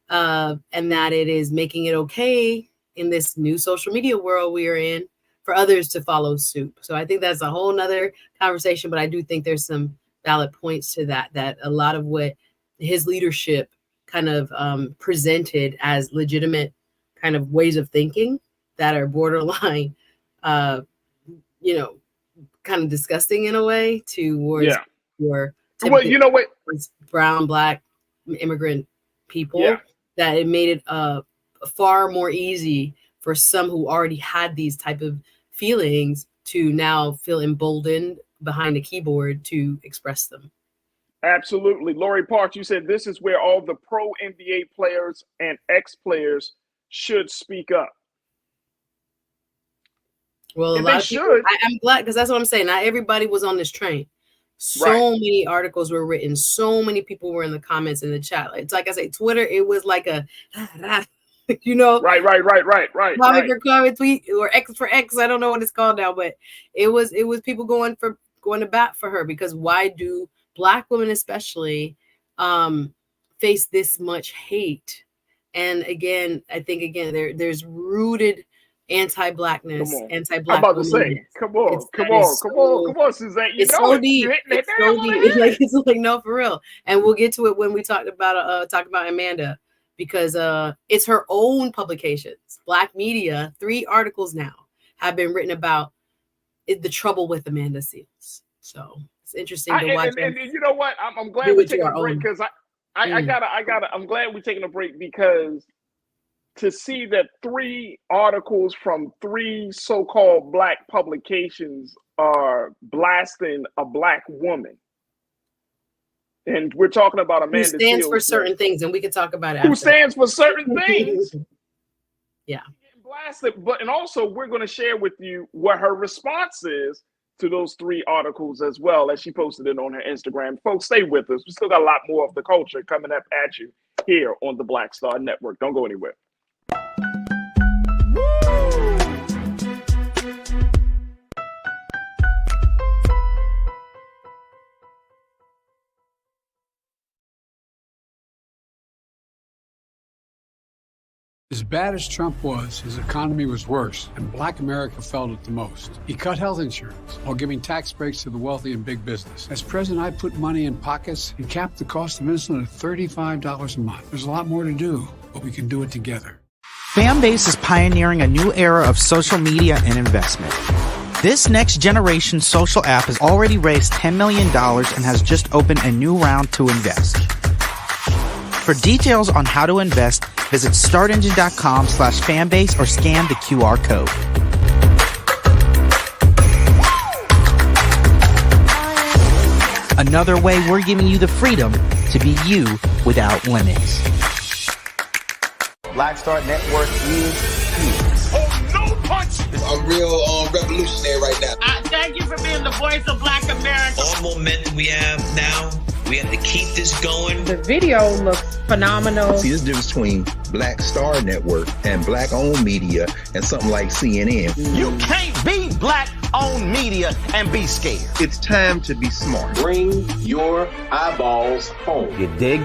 and that it is making it okay in this new social media world we are in for others to follow suit. So I think that's a whole nother conversation, but I do think there's some valid points to that a lot of what his leadership kind of presented as legitimate kind of ways of thinking that are borderline, you know, kind of disgusting in a way towards your you know what, brown, Black, immigrant people, that it made it far more easy for some who already had these type of feelings to now feel emboldened behind the keyboard to express them. Absolutely. Lori Parks, you said this is where all the pro NBA players and ex-players should speak up. Well, a lot of people, I'm glad, because that's what I'm saying. Not everybody was on this train. So many articles were written. So many people were in the comments in the chat. It's like I say, Twitter, it was like a, you know. Right. Comment, tweet, or X for X. I don't know what it's called now, but it was people going to bat for her, because why do Black women especially face this much hate? And again, I think there's rooted anti-Blackness, anti-Black. I'm about to say, come on, Suzanne. It's so deep. It's so deep. It's like, no, for real. And we'll get to it when we talk about Amanda, because it's her own publications. Black media, 3 articles now have been written about the trouble with Amanda Seales. So it's interesting to watch. And you know what? I'm glad we're taking a break, because I'm glad we're taking a break, because to see that 3 articles from 3 so-called Black publications are blasting a Black woman. And we're talking about Amanda who stands Seales, for certain things, and we can talk about it. Who stands for certain things. Yeah. Blasted, and also we're going to share with you what her response is to those 3 articles as well, as she posted it on her Instagram. Folks, stay with us. We still got a lot more of the culture coming up at you here on the Black Star Network. Don't go anywhere. As bad as Trump was, his economy was worse, and Black America felt it the most. He cut health insurance while giving tax breaks to the wealthy and big business. As president, I put money in pockets and capped the cost of insulin at $35 a month. There's a lot more to do, but we can do it together. Fanbase is pioneering a new era of social media and investment. This next generation social app has already raised $10 million and has just opened a new round to invest. For details on how to invest, visit startengine.com/fanbase or scan the QR code. Another way we're giving you the freedom to be you without limits. Black Star Network is here. Oh, no punch! I'm real revolutionary right now. Thank you for being the voice of Black America. All momentum we have now, we have to keep this going. The video looks phenomenal. See, this difference between Black Star Network and Black-owned media and something like CNN. You can't be Black-owned media and be scared. It's time to be smart. Bring your eyeballs home. You dig?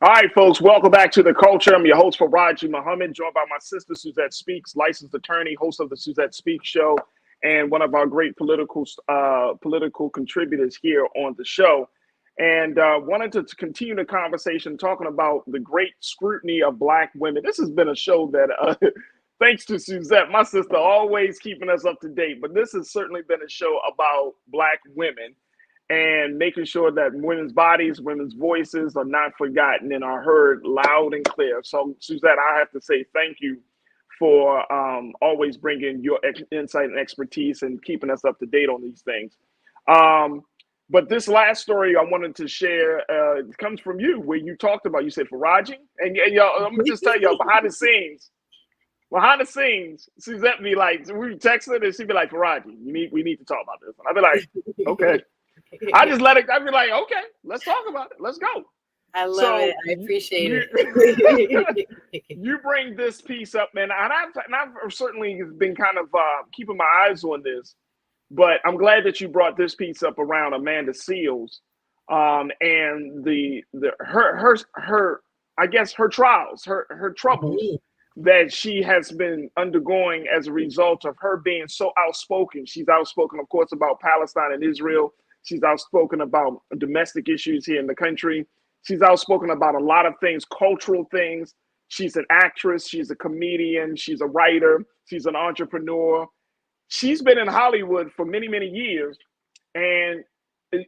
All right, folks, welcome back to The Culture. I'm your host, Farajii Muhammad, joined by my sister, Suzette Speaks, licensed attorney, host of the Suzette Speaks Show, and one of our great political contributors here on the show. And wanted to continue the conversation talking about the great scrutiny of Black women. This has been a show that, thanks to Suzette, my sister, always keeping us up to date, but this has certainly been a show about Black women and making sure that women's bodies, women's voices are not forgotten and are heard loud and clear. So, Suzette, I have to say thank you for always bringing your insight and expertise and keeping us up to date on these things. But this last story I wanted to share comes from you, where you talked about, you said Farajii, and y'all, I'm gonna just tell y'all behind the scenes, Suzette be like, we text her and she'd be like, Farajii, we need to talk about this. And I'd be like, okay. I just let it. I'd be like, okay, let's talk about it. Let's go. I love it. I appreciate it. You bring this piece up, man, and I've certainly been kind of keeping my eyes on this, but I'm glad that you brought this piece up around Amanda Seales, and her I guess her trials, her troubles that she has been undergoing as a result of her being so outspoken. She's outspoken, of course, about Palestine and Israel. She's outspoken about domestic issues here in the country. She's outspoken about a lot of things, cultural things. She's an actress. She's a comedian. She's a writer. She's an entrepreneur. She's been in Hollywood for many, many years. And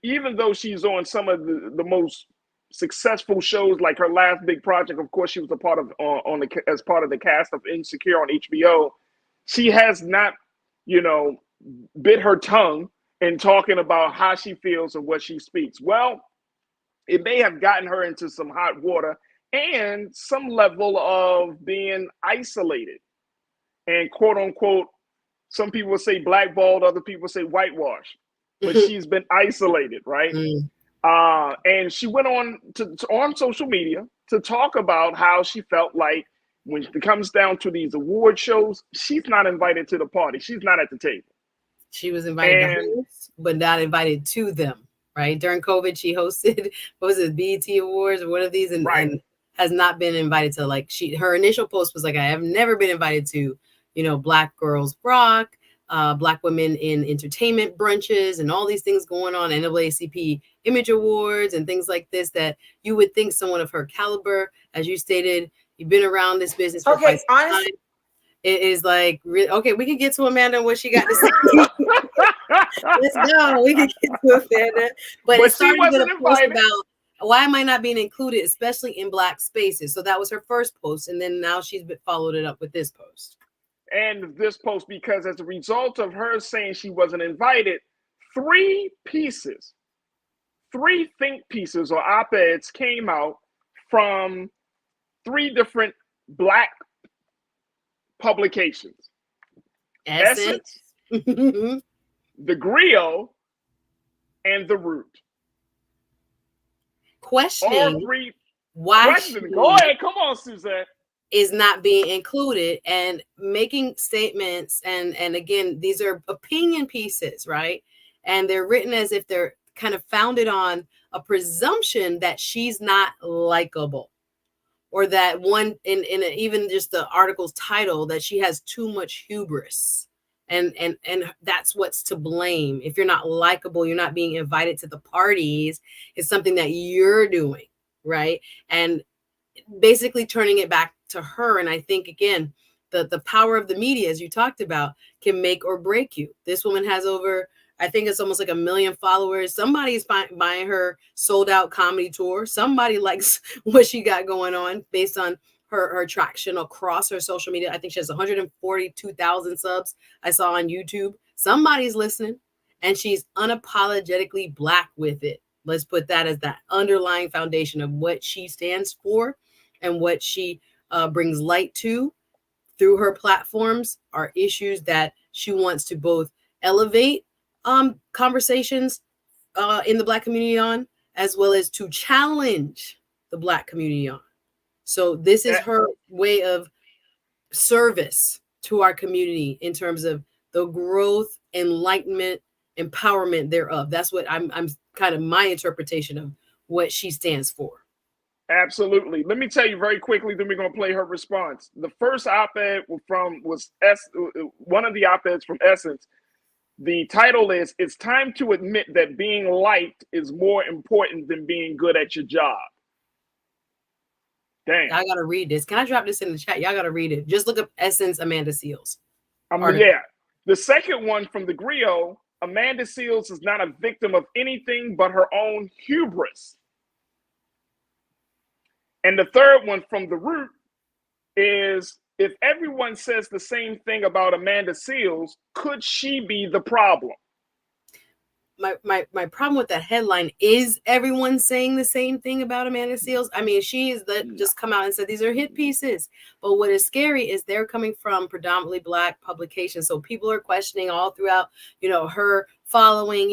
even though she's on some of the most successful shows, like her last big project, of course, she was a part of as part of the cast of Insecure on HBO. She has not, bit her tongue in talking about how she feels and what she speaks. Well, it may have gotten her into some hot water and some level of being isolated and quote unquote, some people say blackballed, other people say whitewashed, but she's been isolated, right? And she went on on social media to talk about how she felt like when it comes down to these award shows, she's not invited to the party. She's not at the table. She was invited to host, but not invited to them, right? During COVID, she hosted, what was it, BET Awards or one of these, and has not been invited to, her initial post was like, I have never been invited to, Black Girls Rock, Black women in entertainment brunches and all these things going on, NAACP Image Awards and things like this, that you would think someone of her caliber, as you stated, you've been around this business for quite some time. It is like, okay, we can get to Amanda and what she got to say. Let's go. We can get to Amanda. But it started with a post about why am I not being included, especially in Black spaces. So that was her first post. And then now she's followed it up with this post. And this post, because as a result of her saying she wasn't invited, 3 think pieces or op-eds came out from 3 different Black publications. Essence, The Griot, and The Root. Questioning all 3 why go ahead, come on, Suzette, is not being included and making statements. And again, these are opinion pieces, right? And they're written as if they're kind of founded on a presumption that she's not likable, or that one in even just the article's title, that she has too much hubris. And that's what's to blame. If you're not likable, you're not being invited to the parties. It's something that you're doing, right? And basically turning it back to her. And I think, again, the power of the media, as you talked about, can make or break you. This woman has over, I think it's almost like 1 million followers. Somebody's buying her sold out comedy tour. Somebody likes what she got going on based on her traction across her social media. I think she has 142,000 subs I saw on YouTube. Somebody's listening, and she's unapologetically Black with it. Let's put that as that underlying foundation of what she stands for and what she brings light to through her platforms are issues that she wants to both elevate conversations in the Black community on, as well as to challenge the Black community on. So this is her way of service to our community in terms of the growth, enlightenment, empowerment thereof. That's what I'm kind of my interpretation of what she stands for. Absolutely. Let me tell you very quickly, then we're going to play her response. The first op-ed was one of the op-eds from Essence. The title is, "It's time to admit that being liked is more important than being good at your job." Damn. I got to read this. Can I drop this in the chat? Y'all got to read it. Just look up Essence Amanda Seals. Yeah. The second one from the Griot, "Amanda Seals is not a victim of anything but her own hubris." And the third one from the Root is, "If everyone says the same thing about Amanda Seals, could she be the problem?" My problem with that headline is everyone saying the same thing about Amanda Seals. I mean, she is just come out and said these are hit pieces. But what is scary is they're coming from predominantly Black publications. So people are questioning all throughout, her following,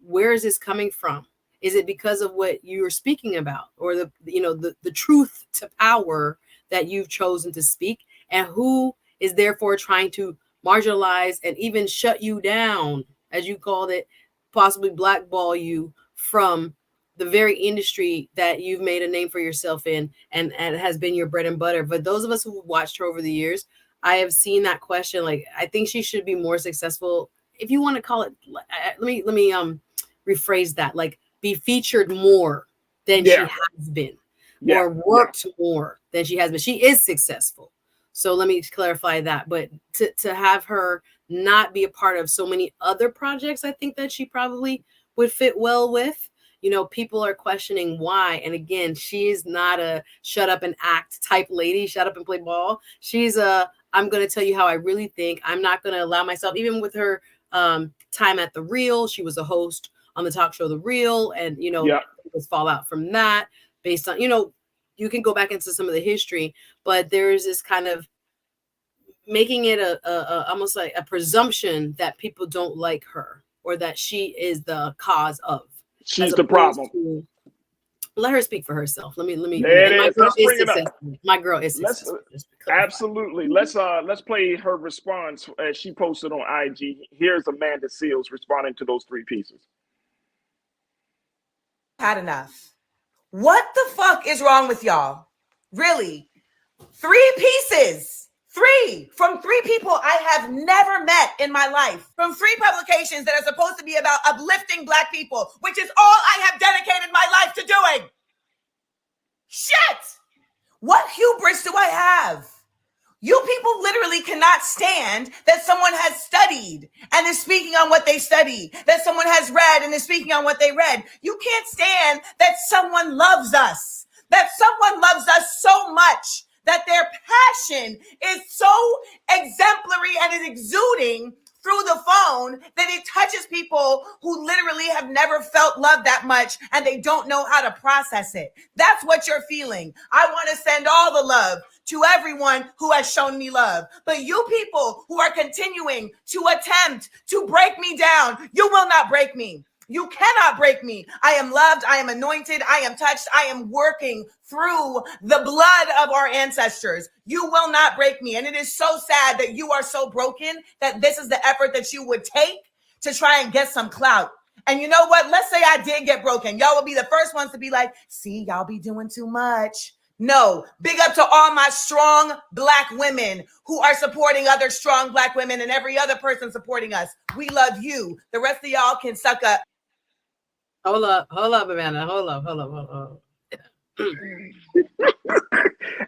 where is this coming from? Is it because of what you're speaking about, or the truth to power that you've chosen to speak, and who is therefore trying to marginalize and even shut you down, as you called it, possibly blackball you from the very industry that you've made a name for yourself in and has been your bread and butter. But those of us who watched her over the years, I have seen that question. Like, I think she should be more successful. If you want to call it, let me rephrase that. Like, be featured more than she has been, or worked more than she has been. She is successful. So let me clarify that. But to have her not be a part of so many other projects, I think that she probably would fit well with. People are questioning why. And again, she's not a shut up and act type lady, shut up and play ball. She's I'm going to tell you how I really think. I'm not going to allow myself, even with her time at The Real, she was a host on the talk show The Real, and there was fallout from that based on, you can go back into some of the history, but there's this kind of making it a almost like a presumption that people don't like her, or that she is the cause of. She's the problem. Let her speak for herself. Let me. Let's bring it up. My girl is successful. Absolutely. Let's play her response as she posted on IG. Here's Amanda Seals responding to those three pieces. Had enough. What the fuck is wrong with y'all? Really? 3 pieces. 3 from 3 people I have never met in my life. From 3 publications that are supposed to be about uplifting Black people, which is all I have dedicated my life to doing. Shit! What hubris do I have? You people literally cannot stand that someone has studied and is speaking on what they studied, that someone has read and is speaking on what they read. You can't stand that someone loves us, that someone loves us so much that their passion is so exemplary and is exuding through the phone that it touches people who literally have never felt love that much and they don't know how to process it. That's what you're feeling. I want to send all the love to everyone who has shown me love. But you people who are continuing to attempt to break me down, you will not break me. You cannot break me. I am loved. I am anointed. I am touched. I am working through the blood of our ancestors. You will not break me. And it is so sad that you are so broken that this is the effort that you would take to try and get some clout. And you know what? Let's say I did get broken. Y'all will be the first ones to be like, see, y'all be doing too much. No, big up to all my strong Black women who are supporting other strong Black women and every other person supporting us. We love you. The rest of y'all can suck up. Hold up, Amanda. Hold up.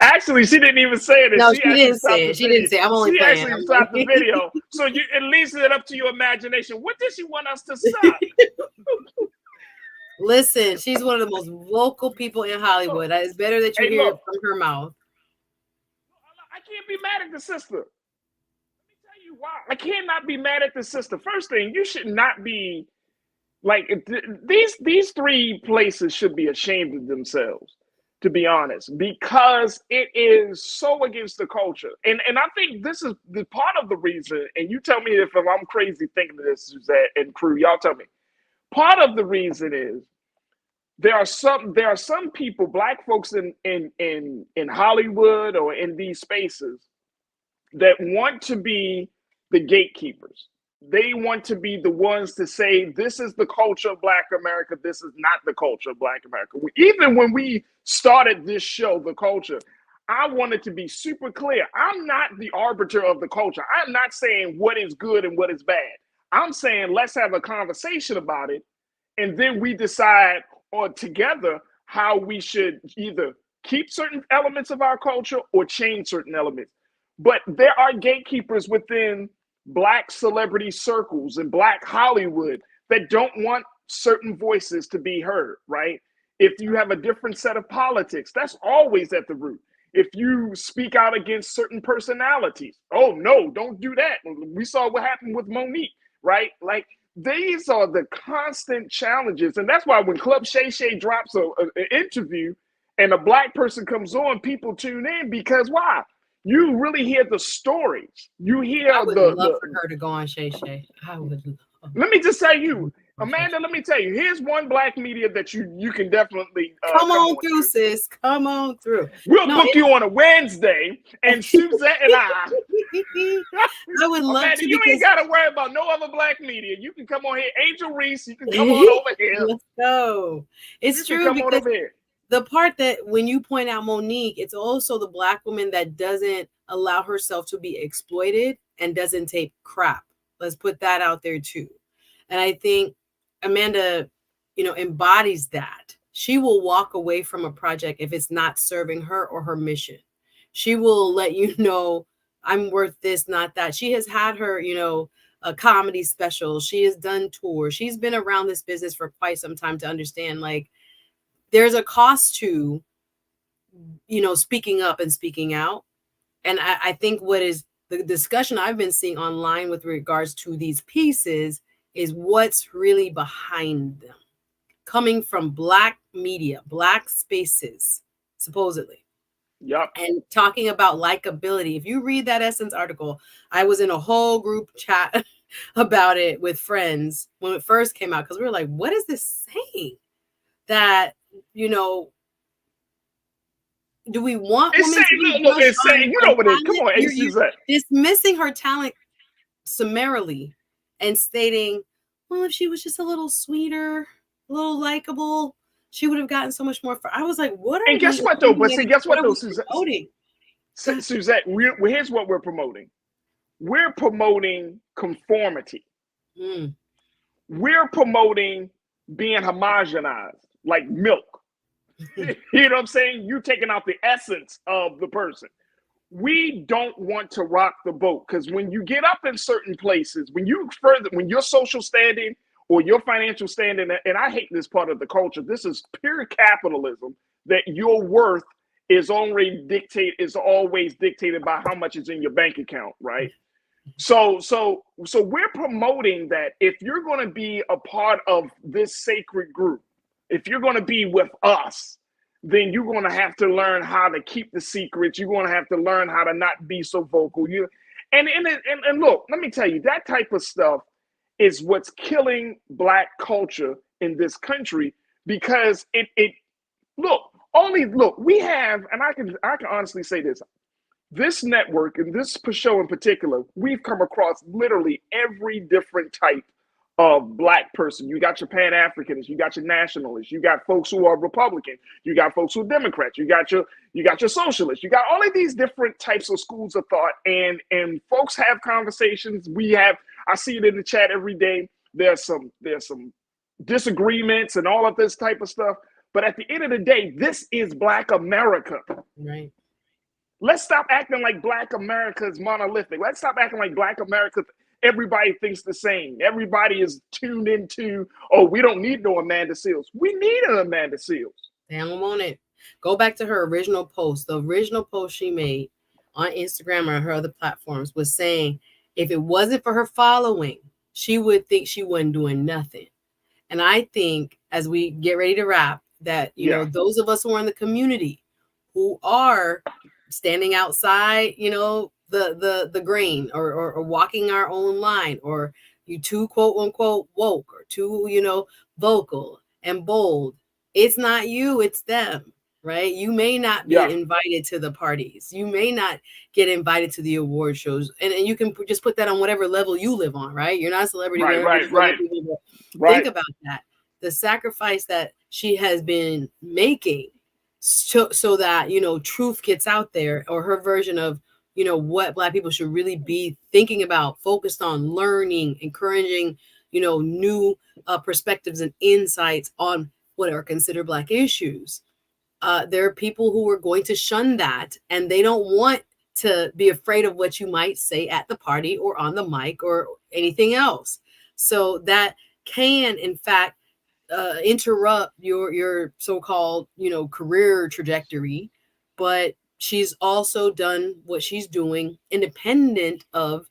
Actually, she didn't even say it. No, she didn't say it. She didn't say it. I'm only playing. She actually stopped the video. So you at least it up to your imagination. What did she want us to stop? Listen, she's one of the most vocal people in Hollywood. It's better that you hear it from her mouth. I can't be mad at the sister. Let me tell you why. I cannot be mad at the sister. First thing, you should not be like these 3 places should be ashamed of themselves, to be honest, because it is so against the culture. And I think this is the part of the reason, and you tell me if I'm crazy thinking of this, Suzette and crew, y'all tell me. Part of the reason is there are some people, Black folks in Hollywood or in these spaces that want to be the gatekeepers. they want to be the ones to say, this is the culture of Black America, this is not the culture of Black America. Even when we started this show, The Culture, I wanted to be super clear. I'm not the arbiter of the culture. I'm not saying what is good and what is bad. I'm saying let's have a conversation about it, and then we decide together how we should either keep certain elements of our culture or change certain elements. But there are gatekeepers within Black celebrity circles and Black Hollywood that don't want certain voices to be heard, right? If you have a different set of politics, that's always at the root. If you speak out against certain personalities, oh no, don't do that. We saw what happened with Monique, right? Like, these are the constant challenges. And that's why when Club Shay Shay drops an interview and a Black person comes on, people tune in, because why? You really hear the stories. You hear I would love for her to go on Shay Shay. I would love. Let me just tell you, Amanda, let me tell you, here's one Black media that you can definitely come on through, sis. Come on through. We'll book you on a Wednesday, and Suzette and I would love Amanda, to. You ain't got to worry about no other Black media. You can come on here. Angel Reese, you can come on over here. Let's go. It's true, because the part that when you point out Monique, it's also the Black woman that doesn't allow herself to be exploited and doesn't take crap. Let's put that out there too. And I think Amanda, embodies that. She will walk away from a project if it's not serving her or her mission. She will let you know, I'm worth this, not that. She has had her, a comedy special. She has done tours. She's been around this business for quite some time to understand, like, there's a cost to, speaking up and speaking out. And I think what is the discussion I've been seeing online with regards to these pieces is what's really behind them, coming from Black media, Black spaces, supposedly. Yep. And talking about likability. If you read that Essence article, I was in a whole group chat about it with friends when it first came out, because we were like, what is this saying? That, do we want women to be it's saying, you know what it is. Come on, you're dismissing her talent summarily and stating, well, if she was just a little sweeter, a little likable, she would have gotten so much more. I was like, what are and guess what though? But see, guess what though, Suzette? Suzette, here's what we're promoting. We're promoting conformity. We're promoting being homogenized, like milk. You know what I'm saying? You're taking out the essence of the person. We don't want to rock the boat, because when you get up in certain places, when your social standing or your financial standing, and I hate this part of the culture, this is pure capitalism, that your worth is always dictated by how much is in your bank account, right? So we're promoting that if you're going to be a part of this sacred group, if you're going to be with us, then you're going to have to learn how to keep the secrets. You're going to have to learn how to not be so vocal. And look, let me tell you, that type of stuff is what's killing Black culture in this country, because we have, and I can honestly say this network and this show in particular, we've come across literally every different type of Black person. You got your Pan-Africanists, you got your nationalists, you got folks who are Republican, you got folks who are Democrats, you got your socialists, you got all of these different types of schools of thought, and folks have conversations. I see it in the chat every day. There's some disagreements and all of this type of stuff. But at the end of the day, this is Black America. Right. Let's stop acting like Black America is monolithic. Let's stop acting like Black America, everybody thinks the same. Everybody is tuned into, oh, we don't need no Amanda Seales. We need an Amanda Seales. They don't want it. Go back to her original post. The original post she made on Instagram or her other platforms was saying, if it wasn't for her following, she would think she wasn't doing nothing. And I think as we get ready to wrap, that, those of us who are in the community, who are standing outside, the grain, or walking our own line, or you too quote unquote woke, or too, vocal and bold. It's not you, it's them. right? You may not be invited to the parties. You may not get invited to the award shows. And you can just put that on whatever level you live on, right? You're not a celebrity. Right. Think about that. The sacrifice that she has been making so that, you know, truth gets out there, or her version of, you know, what Black people should really be thinking about, focused on learning, encouraging, you know, new perspectives and insights on what are considered Black issues. There are people who are going to shun that, and they don't want to be afraid of what you might say at the party or on the mic or anything else. So that can, in fact, interrupt your so-called, you know, career trajectory. But she's also done what she's doing independent of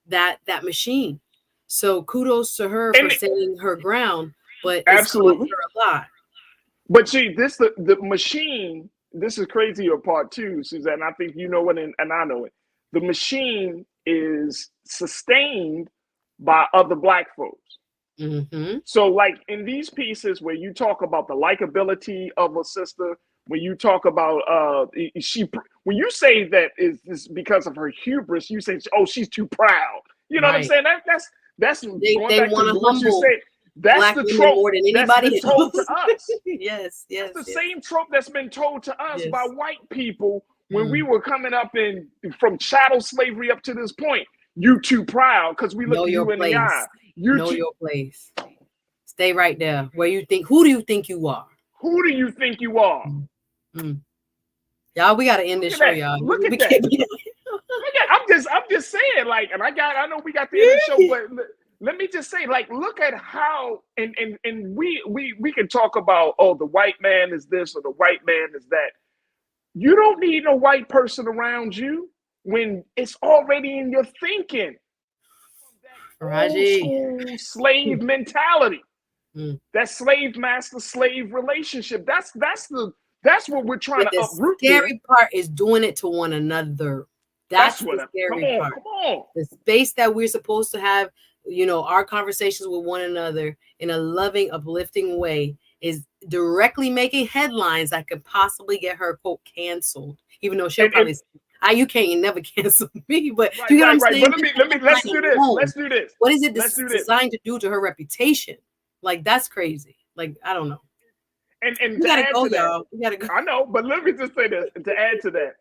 that machine. So kudos to her for standing her ground. But absolutely, it's cost her a lot. But see, this the machine. This is crazy your part too, Suzanne. I think you know it, and I know it. The machine is sustained by other Black folks. Mm-hmm. So, like in these pieces where you talk about the likability of a sister, when you talk about when you say that is because of her hubris, you say, oh, she's too proud. You know what I'm saying? That's they want to what you said. That's Black the trope more than anybody that's been told to us. Yes. That's the same trope that's been told to us by white people when we were coming up from chattel slavery up to this point. You too proud because we look you in the eye. You know your place. Stay right there. Where you think? Who do you think you are? Who do you think you are? Y'all, we gotta end this show, y'all. Look at that. I'm just saying, like, and I know we got the end of the show, but let me just say, like, look at how and we can talk about, oh, the white man is this or the white man is that. You don't need no white person around you when it's already in your thinking. Farajii. Old school slave mentality. That slave master slave relationship. That's what we're trying to uproot. The scary part is doing it to one another. That's the scary part. Come on. The space that we're supposed to have, you know, our conversations with one another in a loving, uplifting way is directly making headlines that could possibly get her, quote, canceled. Even though she'll probably say, you can't never cancel me, but you get what I'm saying? But let's do this. Let's do this. What is it designed to do to her reputation? Like, that's crazy. Like, I don't know. And we gotta go, y'all. We gotta go. I know, but let me just say this. To add to that,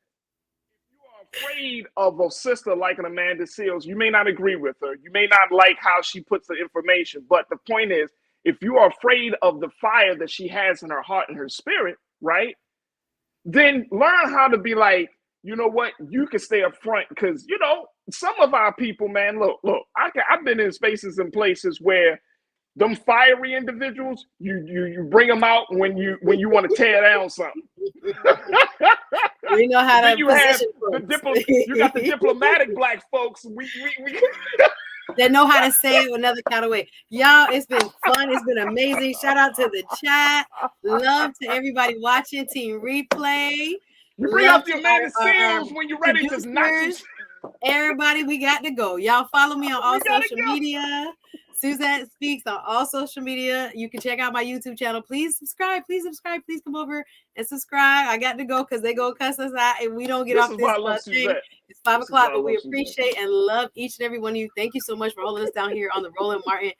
if you are afraid of a sister like an Amanda Seales, you may not agree with her. You may not like how she puts the information. But the point is, if you are afraid of the fire that she has in her heart and her spirit, right? Then learn how to be like, you know what? You can stay up front because, you know, some of our people, man, look, I've been in spaces and places where them fiery individuals, you bring them out when you want to tear down something. We know how to you have you got the diplomatic Black folks. We They know how to say it another kind of way. Y'all, it's been fun. It's been amazing. Shout out to the chat. Love to everybody watching Team Replay. You bring out the Amanda Seales when you're ready to knock. Everybody, we got to go. Y'all follow me on all social media. Suzanne Speaks on all social media. You can check out my YouTube channel. Please subscribe. Please subscribe. Please come over and subscribe. I got to go because they go cuss us out and we don't get off this thing. It's 5 o'clock, but we appreciate and love each and every one of you. Thank you so much for holding us down here on the Roland Martin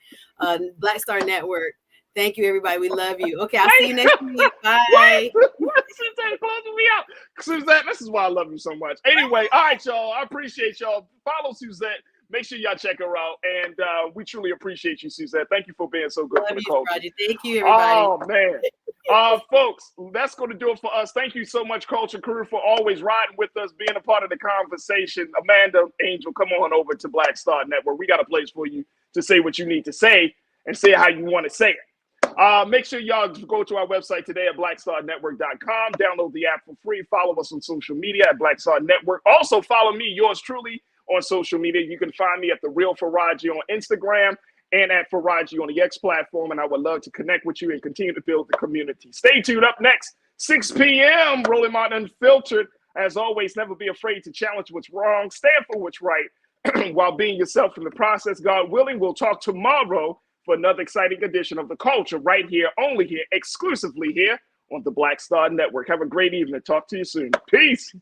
Black Star Network. Thank you, everybody. We love you. Okay, I'll see you next week. Bye. Suzanne closing me out. Suzanne, this is why I love you so much. Anyway, all right, y'all. I appreciate y'all. Follow Suzanne. Make sure y'all check her out. And we truly appreciate you, Suzanne. Thank you for being so good for the culture. Thank you, everybody. Oh, man. Folks, that's going to do it for us. Thank you so much, Culture Crew, for always riding with us, being a part of the conversation. Amanda, Angel, come on over to Black Star Network. We got a place for you to say what you need to say and say how you want to say it. Make sure y'all go to our website today at blackstarnetwork.com. Download the app for free. Follow us on social media at Black Star Network. Also, follow me, yours truly, on social media. You can find me at The Real Farajii on Instagram and at Farajii on the X platform. And I would love to connect with you and continue to build the community. Stay tuned. Up next, 6 p.m., Roland Martin Unfiltered. As always, never be afraid to challenge what's wrong. Stand for what's right while being yourself in the process. God willing, we'll talk tomorrow for another exciting edition of The Culture right here, only here, exclusively here on the Black Star Network. Have a great evening. Talk to you soon. Peace.